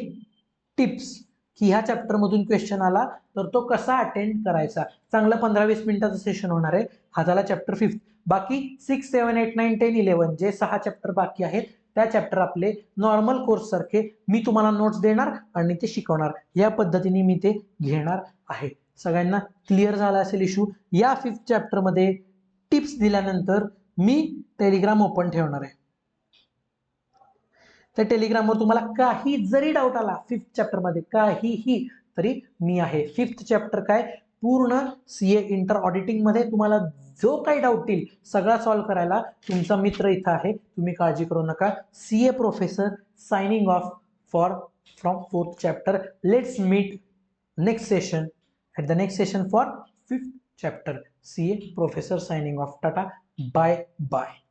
टिप्स की ह्या चॅप्टरमधून क्वेश्चन आला तर तो कसा अटेंड करायचा. चांगलं 15-20 मिनिटाचं सेशन होणार आहे. हा झाला चॅप्टर 5. बाकी 6, 7, 8, 9, 10, 11 जे 6 चॅप्टर बाकी आहेत त्या चॅप्टर आपले नॉर्मल कोर्स सारखे मी तुम्हाला नोट्स देणार आणि ते शिकवणार. या पद्धतीने मी ते घेणार आहे. सगळ्यांना क्लिअर झाला असेल इश्यू. या 5th चॅप्टरमध्ये टिप्स दिल्यानंतर मी टेलिग्राम ओपन ठेवणार आहे. त्या टेलिग्रामवर तुम्हाला काही जरी डाऊट आला 5th चॅप्टरमध्ये काहीही तरी मी आहे. 5th चॅप्टर काय, पूर्ण सीए इंटर ऑडिटिंग मध्ये तुम्हाला जो काही डाऊट येईल सगळा सॉल्व्ह करायला तुमचा मित्र इथं आहे, तुम्ही काळजी करू नका. CA professor signing off from 4th chapter. Let's meet next session at the next session for 5th chapter. CA Professor signing off. Tata. Bye bye.